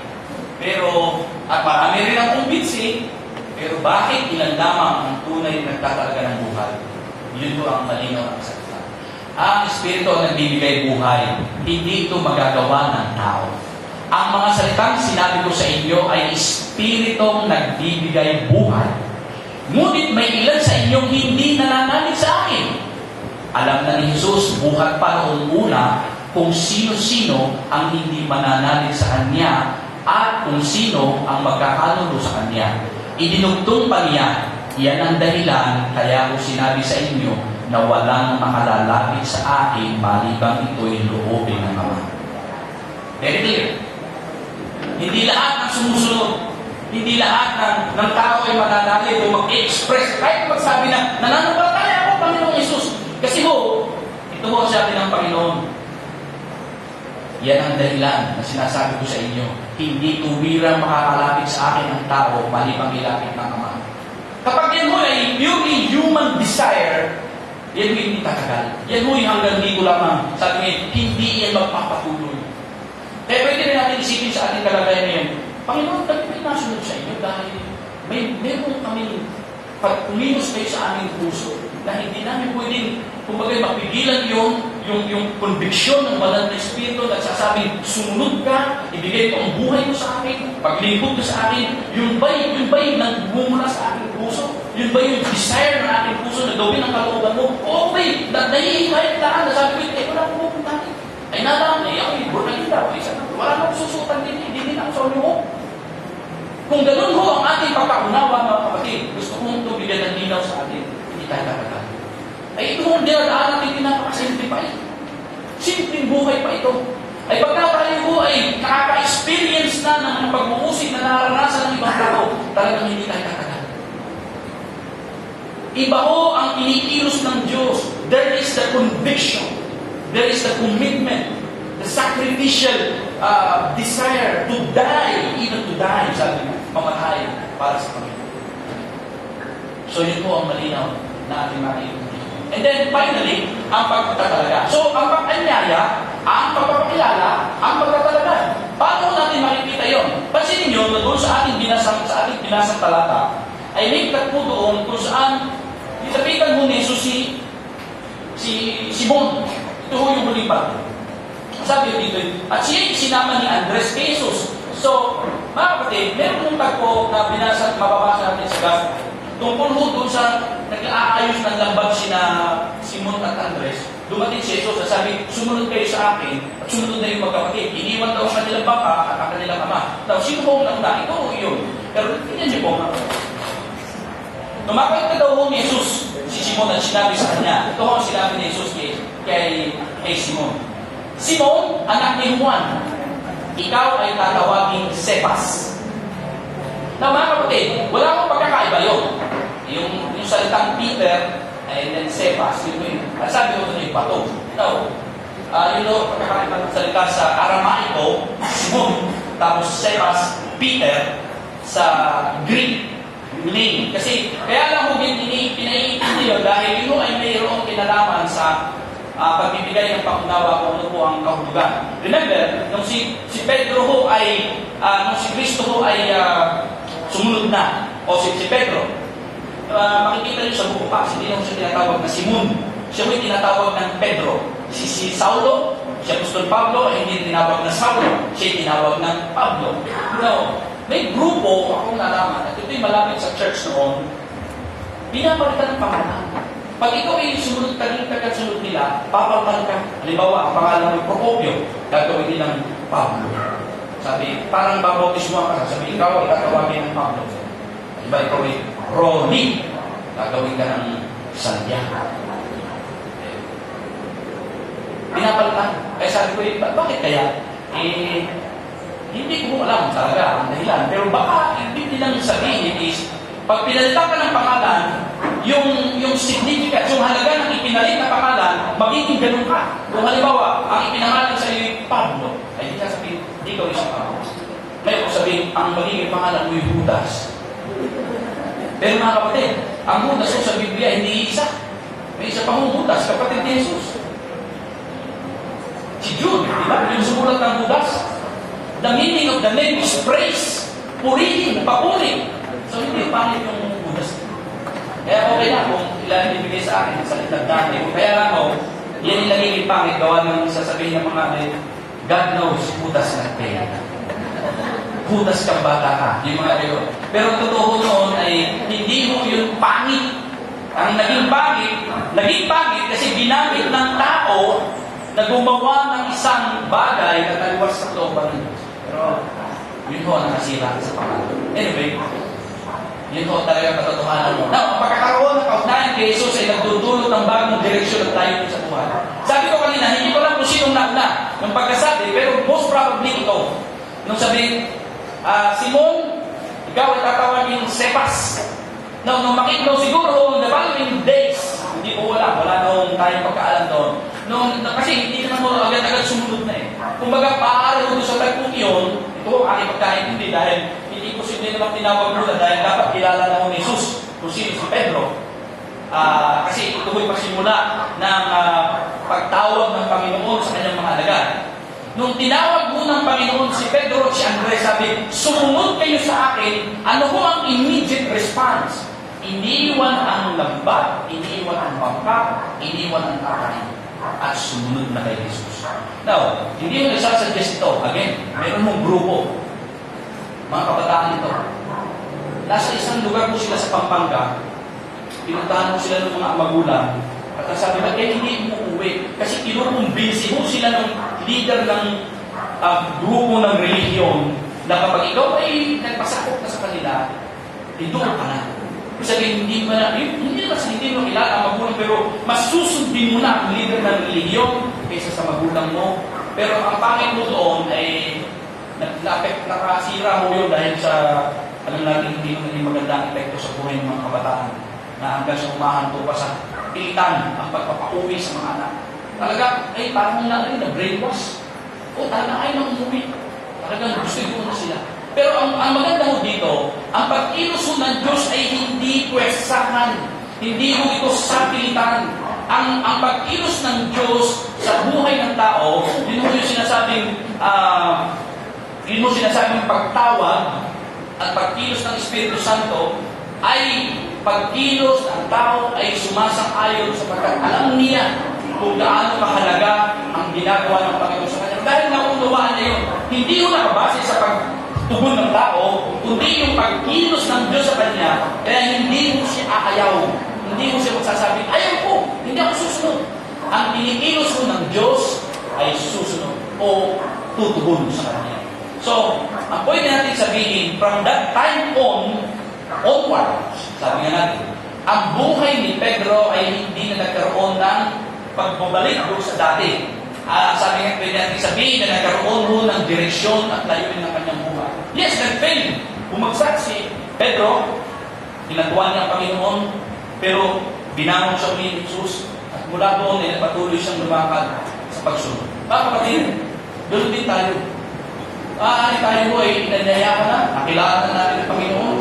Pero, at marami rin ang kumbinsi, pero bakit ilan lamang ang tunay na nagtatalaga ng buhay? Yun po ang malinaw ang salita. Ang Espiritu ang nagbibigay buhay. Hindi ito magagawa ng tao. Ang mga salitang sinabi ko sa inyo ay Espiritong nagbibigay buhay. Ngunit may ilan sa inyong hindi nananalig sa akin. Alam na ni Jesus buhat pa noong una kung sino-sino ang hindi mananalig sa Kanya at kung sino ang magkakanulo sa Kanya. Idinugtong pa niya, iyan ang dahilan kaya ko sinabi sa inyo na walang makalalapit sa akin malibang ito'y loobin ng Ama. Very clear. Hindi lahat ng sumusunod, hindi lahat ng tao ay mananalig o mag-express. Kahit magsabi na, nananampalataya ako, Panginoong Isus. Kasi ho, ito ho sabi ng Panginoon. Yan ang dahilan na sinasabi ko sa inyo. Hindi tuwirang makakalapit sa akin ang tao malibang ilapit ng Ama. Kapag yan ho ay purely human desire, yan ho hindi tatagal. Yan ho hanggang dito lamang. Sabi niya, hindi yan magpapatuloy. Kaya pwede rin natin isipin sa ating kalagayan ngayon, Panginoon, kami pinasunod sa inyo dahil meron kami pag-uminos kayo sa aming puso na hindi namin pwedeng, kumbaga, mapigilan yung conviction ng banal na Espiritu na sasabing, sumunod ka, ibigay mo ang buhay mo sa akin, paglingkod ka sa akin, yun ba'y nagbumula sa aking puso? Yun ba yung desire ng aking puso na gawin ang kalooban mo? Okay, nahihikayat laan na sabi ko, wala akong pupuntahin. Ay nalang, ako born again daw. Wala nang susutan din, hindi lang sa inyo. Kung ganun ho ang ating pagkaunawa, mga kapatid, gusto kong ito bigyan ng linaw sa atin, hindi tayo katagal. Ay ito ang dinadaan natin pinapakasimple pa ito. Simpleng buhay pa ito. ay pagka tayo po ay nakaka-experience na ng pag-uusig na naranasan ng ibang tao, talagang hindi tayo tatagal. Iba ho ang inikilos ng Diyos. There is the conviction. There is the commitment. The sacrificial desire to die, even to die, sabi niya, mamatay para sa Panginoon. So yun po ang malinaw na ating makikita. And then finally, ang pagtatalaga. So ang pag-anyaya, ang pagpapakilala, ang pagtatalaga. Paano natin makikita yon? Pansinin nyo, doon sa ating binasang talata, ay ligtat po doon kung saan nilapitan mo ni Jesus si Simon. Ito ho yung huling parte. Sabi dito, at siya sinama ni Andres kay Jesus. So, mga kapatid, meron yung tagpo na mababasa natin sa gospel. Tungkol ho doon sa nag-aayos ng lambat sina Simon at Andres, dumating si Jesus at sabi, sumunod kayo sa akin at sumunod na yung magkapatid. Iniwan daw ang kanilang baka at ang kanilang ama. Now, sino po ang nauna? Ito o yun. Pero tingnan niyo po, tumakot ka daw ho ni Jesus, si Simon, at sinabi sa kanya. Ito ho ang sinabi ni Jesus kay Simon. Simon, anak ni Juan, ikaw ay tatawaging Cephas. Na mga kapatid, wala akong pagkakaiba yun. Yung salitang Peter, and then Cephas, yun. Sabi ko ito yung bato. No. Yun o, pagkakaiba ng salita sa Aramaiko, Simon, tapos Cephas, Peter, sa Greek name. Kasi, kaya lang mo pinaiintindi yun dahil yun ay mayroong kinalaman sa pagbibigay ng pangunawa kung ano po ang kahulugan. Remember, nung si Pedro ho ay, nung si Kristo ho ay sumunod na, o si Pedro, makikita niyo sa buko pa, hindi naman siya tinatawag na Simon. Siya may tinatawag ng Pedro. Si Saulo, si Apostol Pablo, ay hindi tinawag na Saulo, siya tinawag ng Pablo. No, may grupo, akong nalaman, at ito'y malapit sa church noon, pinapalitan ng pangalan. Pag ikaw ay sumunod sunod nila, papalitan ka. Halimbawa, ang pangalan ng Procopio, gagawin nilang Pablo. Sabi, parang babautismo ka, sabi, ikaw ay tatawagin ng Pablo. Diba, ikaw ay Ronnie, gagawin ka ng Santiago. Pinapalitan. Kaya sabi ko, bakit kaya? Hindi ko alam talaga ang dahilan. Pero baka ibig nilang sabihin is, pag pinalitan ka ng pangalan, yung significance, yung halaga ng ipinalit na pangalan, magiging ganun ka. Kung halimbawa, ang ipinangalan sa iyo Pablo, ay hindi ka sabihin, hindi ka isang Pablo. May kung sabihin, ang magiging pangalan mo yung Judas. Pero mga kapatid, ang Judas sa Biblia, hindi isa. May isa pang Judas, kapatid ni Jesus. Si Jude, di ba? Yung sumulat ng Judas. The meaning of the name is praise. Purihin, papuri. So, hindi pangit yung Judas. Kaya okay na kung ilan ibigay sa akin sa litag dati. Kaya lang ako, yan yung nagiging pangit. Gawa ng sasabihin ng mga God knows, Judas not paid. Judas kang bata ka. Yung mga gayon. Pero totoo noon ay hindi mo yung pangit. Ang naging pangit kasi ginamit ng tao na gumawa ng isang bagay na taliwas sa kalooban ng Diyos. Pero yun ho ang nakasira sa pangalan. Anyway, yun ho talaga katotohanan mo. Now, ang pagkakaroon ng kaugnayan kay Jesus ay nagdudulot ng bagong direksyon at tayo sa buhay. Sabi ko kanina, hindi ko lang kung sinong nauna ng pagkasabi, pero most probably ikaw. Nung sabihin, Simon, ikaw ay tatawagin Cephas. Now, nung makita siguro, the following days, hindi ko wala nung tayong pagkaalam doon. Kasi hindi naman mo agad-agad sumunod na eh. Kumbaga, paari mo doon sa tagpong yun, ito ang aking pagkaintindi dahil hindi posible naman tinawag muna dahil dapat kilala na mo ni Jesus kung sino si Pedro. Kasi ito mo'y pasimula ng pagtawag ng Panginoon sa kanyang mga alagad. Nung tinawag mo ng Panginoon si Pedro at si Andres, sabi, sumunod kayo sa akin, ano po ang immediate response? Iniwan ang lambat, iniwan ang bangka, iniwan ang tatay, at sumunod na kay Jesus. Now, hindi mo nagsasuggest ito. Again, mayroon mong grupo. Mga kabataan ito. Nasa isang lugar po sila sa Pampanga, pinuntahan mo sila ng mga magulang, at sabi ba, hindi mo uwi. Kasi kinukumbinsi mo sila ng leader ng grupo ng relihiyon na kapag ikaw ay nagpasakop na sa kanila, doon ka na. Sabi, hindi mo kilala ang magulang, pero ko, mas susundin mo na ang leader ng reliyon kaysa sa magulang mo. Pero ang pangit mo doon ay nakasira mo yun dahil sa, alam natin, hindi mo naging magandang epekto sa buhay ng mga kabataan na hanggang sa umahanto pa sa pilitan ang pagpapauwi sa mga anak. Talaga, ay parang na-brainwash. O talaga ay nang umuwi. Talagang gusto yun na sila. Pero ang maganda ho dito, ang pag-ilos ho ng Diyos ay hindi pwesahan. Hindi ho ito sa pilitan. Ang pag-ilos ng Diyos sa buhay ng tao, yun ho yung sinasabing pagtawag at pagkilos ng Espiritu Santo ay pagkilos ng tao ay sumasang-ayon sapagkat alam niya kung gaano kahalaga ang ginagawa ng Panginoon sa kanya. Dahil naunawaan niya yun, hindi yun nakabase sa pagtugon ng tao, kundi yung pagkilos ng Diyos sa kanya, kaya hindi mo siya aayaw. Hindi mo siya magsasabi, ayaw ko, hindi ako susunod. Ang inikilos mo ng Diyos ay susunod o tutugon sa kanya. So, ang pwede natin sabihin, from that time onward, sabi nga natin, ang buhay ni Pedro ay hindi na nagkaroon ng pagbabalik doon sa dati. Sabi nga, pwede natin sabihin na nagkaroon ho ng direksyon at layunin ng kanyang buhay. Yes, nag-fail. Bumagsak si Pedro, tinatuan niya ang Panginoon, pero binangon siya ni Jesus at mula doon ay patuloy siyang lumakad sa pagsunod. Mga kapatid, doon din tayo. Tayo po ay inanyayahan na, nakilala na natin ang Panginoon.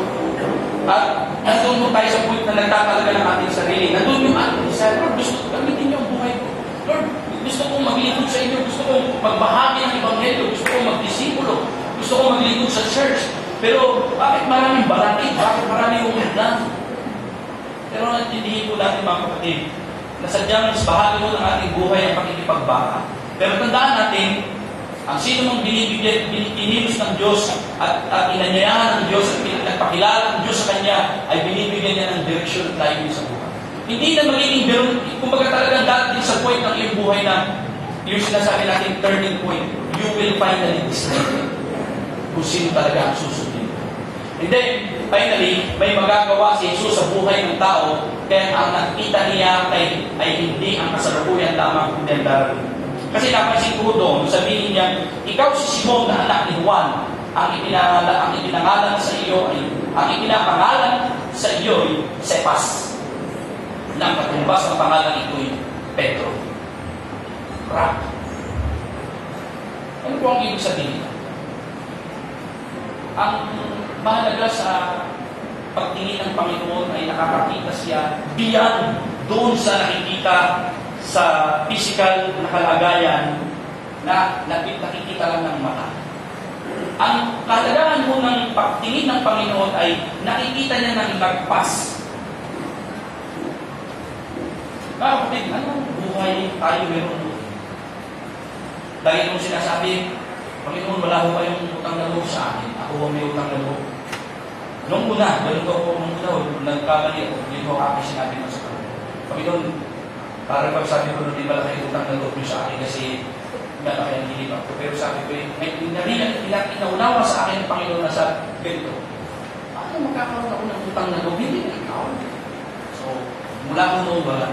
At nandun mo tayo sa point na nagtatalaga ng ating sarili. Nandun yung ating desire. Lord, gusto ko gamitin niyo ang buhay ko. Lord, gusto kong maglingkod sa inyo. Gusto kong magbahagi ng Ebanghelyo. Gusto kong magdisipulo. Gusto kong maglingkod sa church. Pero bakit maraming balakid? Bakit maraming umudlan? Pero natindihin po natin mga kapatid na sadyang bahagi mo ng ating buhay ang pakikipagbaka. Pero tandaan natin, ang sino mong binibilos ng Diyos at inanyayahan ng Diyos at nagpakilala ng Diyos sa Kanya ay binibigyan niya ng direksyon at layunin sa buhay. Hindi na magiging ganoon, kumbaga talagang darating sa point ng iyong buhay na yung sinasabi natin turning point, you will finally decide kung sino talaga ang susundin. And then, finally, may magagawa si Jesus sa buhay ng tao kaya ang nakita niya ay hindi ang kasalukuyan lamang kundi ang darating. Kasi napansin ko doon, sabihin niya, ikaw si Simon na anak ni Juan, ang ipinangalan sa iyo ay Cephas. Nang katumbas ng pangalan ito ay Pedro. Rock. Ano po ang ibig sabihin? Ang mahalaga sa pagtingin ng Panginoon ay nakakakita siya beyond doon sa nakikita sa physical na kalagayan na nakikita lang ng mata. Ang kahalagahan mo ng pagtingin ng Panginoon ay nakikita niya ng lagpas. Kapatid, anong buhay tayo meron? Lagi kong sinasabi, Panginoon, wala ho kayong utang na loob sa akin. Ako may utang na loob. Nung una, nagkamali ako, hindi ko aking sinabi mo sa Panginoon, para pag sabi ko, hindi pala kayo utang na loob nyo sa akin kasi malaki ang hinibak ko. Pero sabi ko, may inaunawa sa akin ng Panginoon na sa ganito. Paano magkakaroon ako ng utang na loob? Hindi na ikaw. So, mula ko noon ba,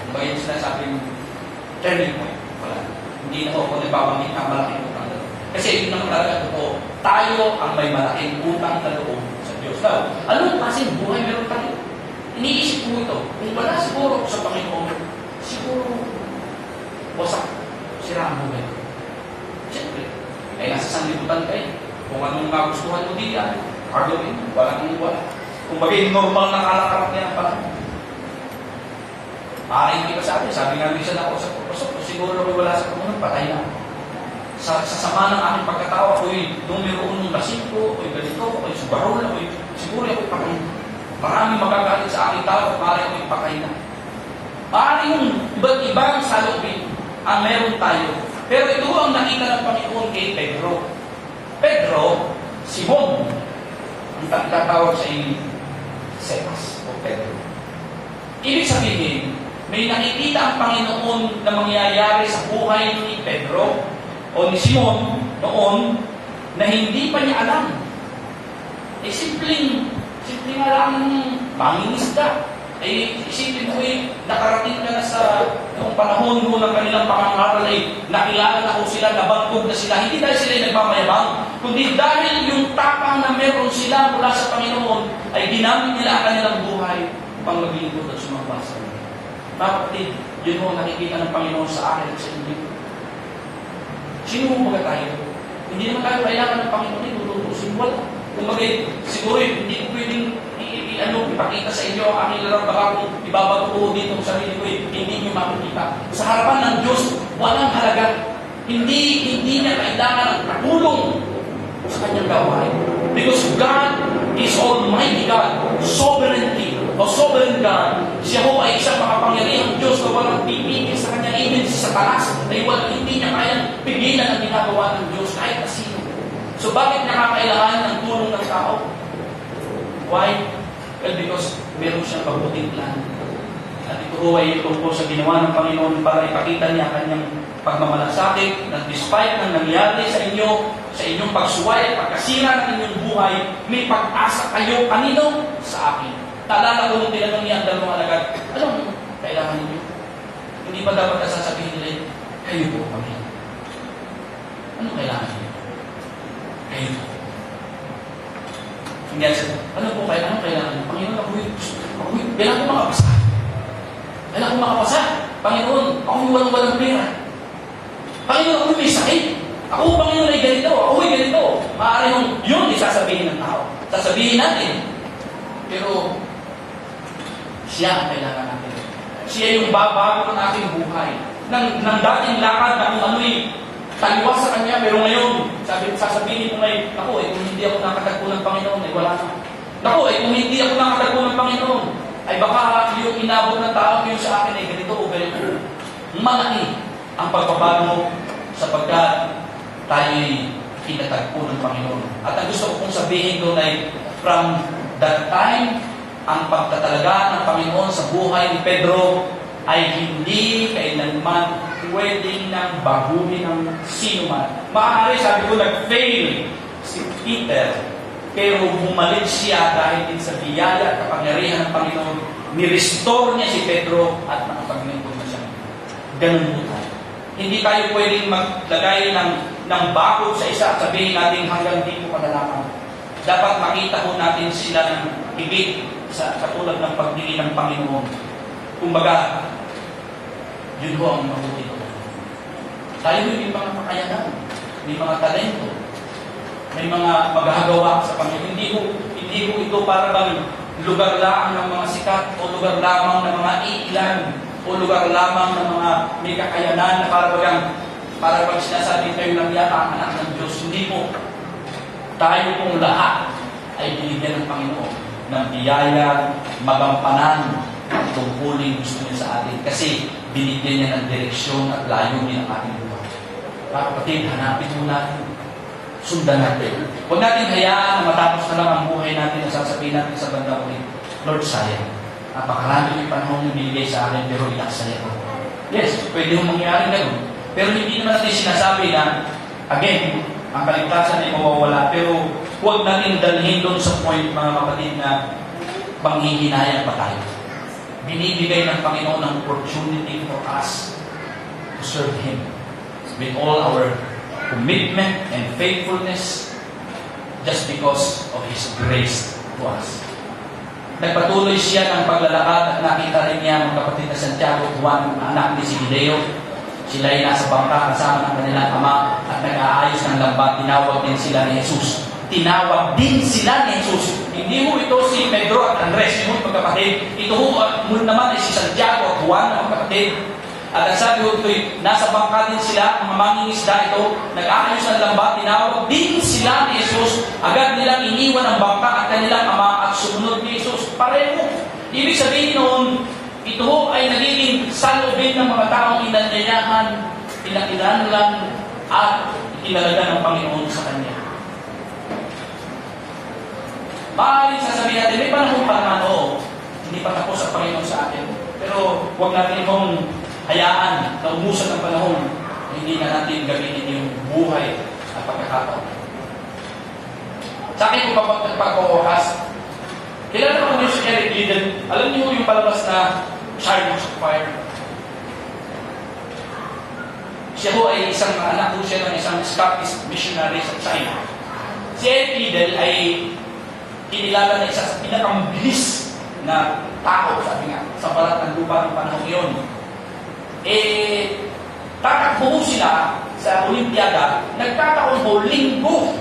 kung yung sinasabing turning point, wala. Hindi na ako nagbabanggit ng malaking utang na loob. Kasi yun naman talaga totoo. Tayo ang may malaking utang na loob sa Diyos. Now, anong klaseng buhay meron tayo? Iniisip ko ito. Kung wala siguro sa Panginoon, siguro wasak. Sira ang buhay. Siyempre, ay nasa sanlibutan kayo. Kung anong magustuhan mo diyan, gawin mo. Wala kang wala. Kung bagay normal na kalakarat niya pala. Maaaring hindi pa sa atin. Sabi nga minsan ako sa purpose, siguro ko wala sa Panginoon, patay na. Sa sama ng aking pagkatawa, ako'y numero 1 lasing ko, ako'y ganito, ako'y subarol, ako'y siguro ako'y patay na. Maraming magagalit sa aking tao at maaaring ako'y patay na. Maaaring yung iba't ibang salubin ang meron tayo. Pero ito ang nakita ng Panginoon kay Pedro. Pedro, Simon, ang tatawag sa inyo, Cephas o Pedro. Ibig sabihin, may nakikita ang Panginoon na mangyayari sa buhay ni Pedro o ni Simon noon na hindi pa niya alam. Simpleng nga lang mangingisda. Ay isipin mo nakarating ka na sa yung panahon mo ng kanilang pangangaral ay nakilala na ko sila, nabangkog na sila, hindi dahil sila nagmamayabang, kundi dahil yung tapang na meron sila mula sa Panginoon ay ginamit nila ang kanilang buhay upang maglingkod at sumamba sa Kanya. Mga kapatid, yun mo nakikita ng Panginoon sa akin at sa inyo. Sino mo mga tayo? Hindi naman tayo kailangan ng Panginoon ay tututusin. Wala. Kung bagay, siguro hindi ko pwedeng ipakita sa inyo ang aking larang, baka kung ibabato ko dito sa sarili ko, hindi nyo makikita. Sa harapan ng Diyos, walang halaga. Hindi niya kailangan ng tulong sa kanyang gawain. Because God is Almighty God, sovereignty, o sovereign God. Siya ho ay isang makapangyarihang Diyos na walang pipigil sa kanyang image sa talas, ay hindi niya kayang pigilan ang ginagawa ng Diyos kahit na sino. So bakit nakakailangan ng tulong ng tao? Why? Well, because meron siyang mabuting plan. At ito ho ay tungkol sa ginawa ng Panginoon para ipakita niya kanyang pagmamalasakit na despite ng nangyari sa inyo, sa inyong pagsuway at pagkasira ng inyong buhay, may pag-asa kayo kanino? Sa akin. Taalala ko nung tinanong niya ang dalawang alagad, alam mo, kailangan ninyo. Hindi pa dapat nasasabihin nila, kayo po kami. Ano kailangan ninyo? Kayo po. Hindi siya, ano po kailangan? Panginoon, kailangan ko makapasa. Kailangan ko makapasa. Panginoon, ako yung walang pera. Panginoon, ako may sakit. Ako, Panginoon, ay ganito. Ako ay ganito. Maaaring yun isasabihin ng tao. Sasabihin natin. Pero, siya ang kailangan natin. Siya yung babago ng ating buhay. Nang dating lakad na kung ano'y taliwas sa Kanya, pero ngayon, sasabihin mo ngayon, ako kung hindi ako nakatagpo ng Panginoon, ay wala na. Ako kung hindi ako nakatagpo ng Panginoon, ay baka yung inabot ng tao yung sa akin ay ganito o ganito. Malaki ang pagbabago sapagkat tayo'y kinatagpo ng Panginoon. At ang gusto ko kong sabihin doon ay, from that time, ang pagtatalaga ng Panginoon sa buhay ni Pedro ay hindi kailanman pwedeng nang baguhin ng sino man. Maaari, sabi ko, nag-fail si Peter, pero bumalik siya dahil din sa biyaya at kapangyarihan ng Panginoon. Ni-restore niya si Pedro at nakapaglingkod na siya. Ganun po tayo. Hindi tayo pwedeng maglagay ng bakod sa isa at sabihin natin hanggang dito kadalaman. Dapat makita po natin sila ng higit sa katulad ng pagdili ng Panginoon. Kumbaga, yun ho ang mabuti ko. Tayo may mga kakayanan, may mga talento, may mga magagawa sa Panginoon. Hindi ho ito para bang lugar lamang ng mga sikat o lugar lamang ng mga iilan o lugar lamang ng mga may kakayanan na para bang sinasabi kayo lang yata ang anak ng Diyos. Hindi po. Tayo pong lahat ay binigyan ng Panginoon ng biyaya, magampanan, at tungkulin gusto niya sa atin. Kasi binigyan niya ng direksyon at layunin ang ating buhay. Mga kapatid, hanapin mo natin. Sundan natin. Huwag natin hayaan na matapos na lang ang buhay natin na sasabihin natin sa bandang ulit, Lord, sayang. Napakarami yung panahon yung binigay sa akin, pero inaksaya ko. Yes, pwede yung mangyari ganun. Pero hindi naman natin sinasabi na, again, ang kaligtasan ay mawawala, pero huwag natin dalhin doon sa point, mga kapatid, na panghihinayang pa tayo. Binibigay ng Panginoon ang opportunity for us to serve Him with all our commitment and faithfulness just because of His grace to us. Nagpatuloy siya ng paglalakad at nakita rin niya mga kapatid na Santiago, Juan, anak ni Zebedeo. Sila ay nasa bangka kasama ng kanilang ama at nag-aayos ng lambat. Tinawag din sila ni Jesus. Tinawag din sila ni Jesus. Hindi mo ito si Pedro at Andres, yung magkapatid. Ito mo naman ay si Santiago at Juan na magkapatid. At ang sabi ko ito'y, nasa bangka din sila, mga mangingisda ito, nag-aayos ng lambat, tinawag din sila ni Jesus. Agad nilang iniwan ang bangka at kanilang ama at sumunod ni Jesus. Pareho. Ibig sabihin noon, ito ay nagiging salubin ng mga taong inanyayahan, pinakilanlan, at ikinalaga ng Panginoon sa Kanya. Maaaring sasabihin natin, may panahon pa naman, hindi pa tapos ang Panginoon sa akin. Pero huwag natin itong hayaan na umusan ng panahon, hindi na natin gamitin yung buhay at pagkakataon. Sa akin, kung pagpapawakas, Kilala ko niyo si Eric Liddell. Alam niyo yung palabas na Chariots of Fire? Siya ho ay isang anak po siya ng isang Scottish missionary sa China. Si Eric Liddell ay kinilala na isa sa pinakamabilis na tao, sabi nga, sa balat ng lupa ng panahon yun. Tatakbo sila sa Olimpiada, nagkataon ho, linggo.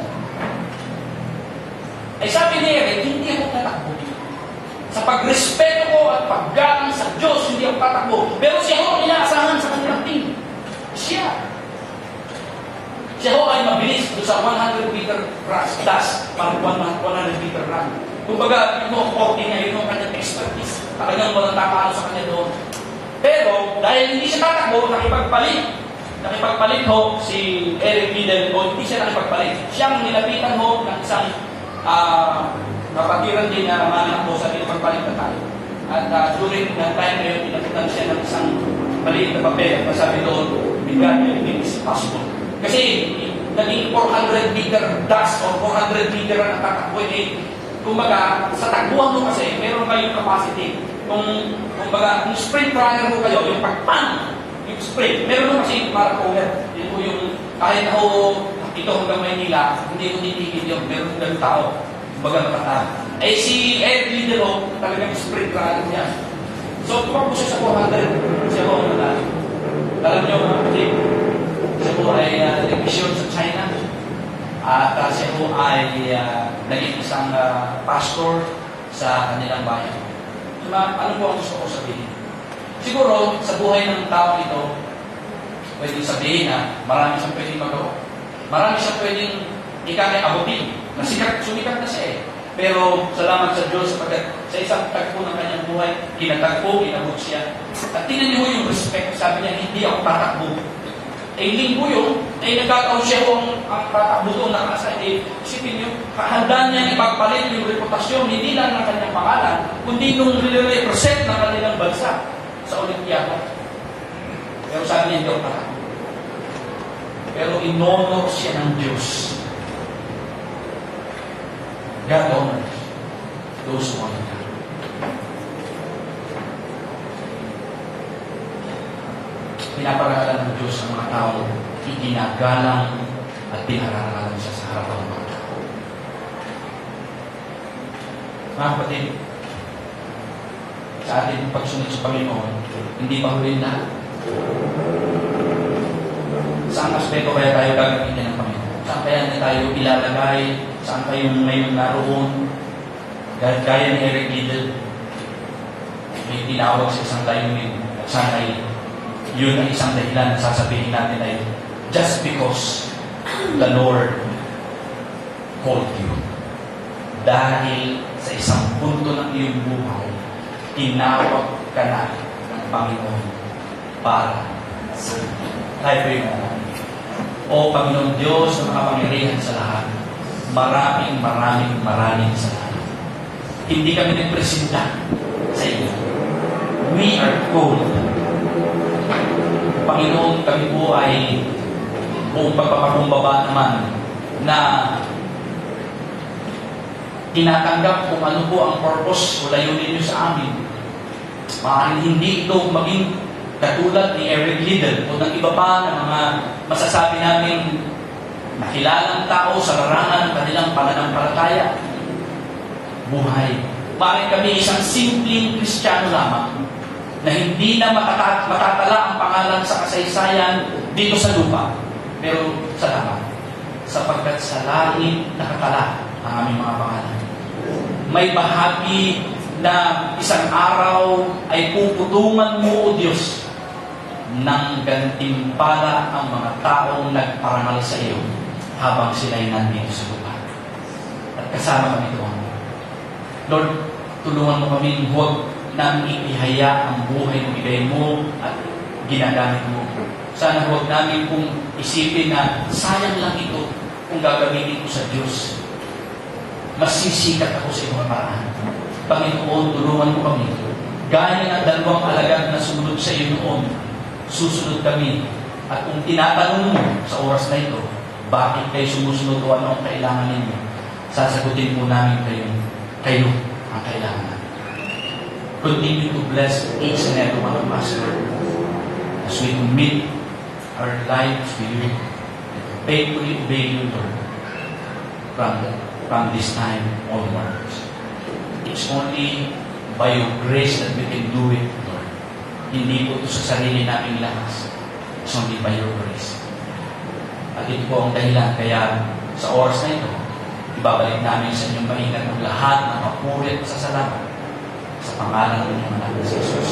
Sabi ni Eric, hindi ako tatakbo. Sa pagrespeto ko at paggalang sa Diyos, hindi ako tatakbo. Pero siya ho, inaasahan sa kanilang team. Siya ho ay mabilis doon sa 100 meter dash, parang 100 meter run. Kumbaga, ito ang 40 niya, yun ang kanyang expertise. Talagang walang tapalo sa kanya doon. Pero, dahil hindi siya tatakbo, nakipagpalit ho si Eric Liddell, o hindi siya nakipagpalit. Siyang nilapitan ho ng isang kapatiran din na manak po sa pinapagpalit na tayo. At during that time na yun, nilapitan siya ng isang maliit na papel at masabi doon, bigyan niya, it is possible. Kasi, naging 400 meter dash o 400 meter ang tatakbo. Kumbaga, sa takbuhan mo kasi, meron kayong capacity. Kumbaga, kung sprint runner mo kayo, yung pagpang, yung sprint, meron mo kasi marathon. Yun po yung, kahit ako, ito hanggang Maynila, hindi ko titigil yung meron ng tao. Kumbaga, matatahan. Si Eric Liddell, talagang sprint runner niya. So, tumakbo siya sa 400. Siya po, alam niyo, siya po ay nag-mission sa China. At siya po ay naging isang pastor sa kanilang bayan. Ano po ang gusto ko sabihin? Siguro, sa buhay ng tao ito, pwedeng sabihin na marami siyang pwedeng magawa. Marami siyang pwedeng ikakay abutin. Sumikat na siya eh. Pero salamat sa Diyos sapagkat sa isang tagpo ng kanyang buhay, kinatagpo, kinabot siya. At tingnan niyo yung respect. Sabi niya, hindi ako tatakbo. Linggo yun, nagkataon siya kung ang tatakbo doon nakasa. Isipin niyo, handa niya ipagpalit yung reputasyon, hindi lang ng kanyang pangalan, kundi nung nire-represent ng kanilang bansa sa Olimpiada. Pero sabi niya, hindi ako tatakbo. Pero in-honor siya ng Diyos. God honors those who honor God. Pinaparangalan ng Diyos ang mga tao, iginagalang at pinarangalan siya sa harapan ng mga tao. Mga kapatid, sa ating pagsunod sa Panginoon, hindi pa huli na. Saan aspeto kaya tayo gagamitin ng Panginoon? Saan kaya tayo ilalagay? Saan kayo ngayon naroon? Gaya ni Eric Liddell, may tinawag sa isang layunin at sana yun ang isang dahilan na sasabihin natin ay just because the Lord called you. Dahil sa isang punto ng iyong buhay, tinawag ka na ng Panginoon para sa iyo. Tayo po yung O Panginoon Diyos na makapangyarihan sa lahat, maraming salamat. Hindi kami nagpresenta sa iyo. We are called. Panginoon, kami po ay buong pagpapakumbaba naman na tinatanggap kung ano po ang purpose o layunin niyo sa amin. Maaaring hindi ito maging katulad ni Eric Liddell o ng iba pa na mga masasabi namin nakilalang tao sa larangan ng kanilang pananampalataya. Buhay. Maaaring kami isang simpleng Kristiyano lamang na hindi na matatala ang pangalan sa kasaysayan dito sa lupa. Pero salamat, sapagkat sa langit nakatala ang aming mga pangalan. May bahagi na isang araw ay puputungan mo, O Diyos, ng gantimpala ang mga taong nagparangal sa iyo habang sila'y nandito sa lupa. At kasama kami doon. Lord, tulungan mo kami huwag namin ipihaya ang buhay ng ibigay mo at ginagamit mo. Sana huwag namin kung isipin na sayang lang ito kung gagamitin ko sa Diyos. Masisikat ako sa ibang paraan. Panginoon, tulungan mo kami. Gaya ng dalawang alagad na sumunod sa iyo noon, susunod kami. At kung tinatanong mo sa oras na ito, bakit kayo sumusunod o ano ang kailangan ninyo, sasagutin po namin kayo kailangan natin. Continue to bless each and every one of us, Lord, as we commit our lives to you, and to faithfully obey you, Lord, from this time onwards. It's only by your grace that we can do it, Lord. Hindi po ito sa sarili naming lakas. It's only by your grace. At ito po ang dahilan, kaya sa oras na ito, ibabalik namin sa inyong maingat ng lahat ng papuri at pasasalamat sa pangalan ng inyong anak na si Jesus.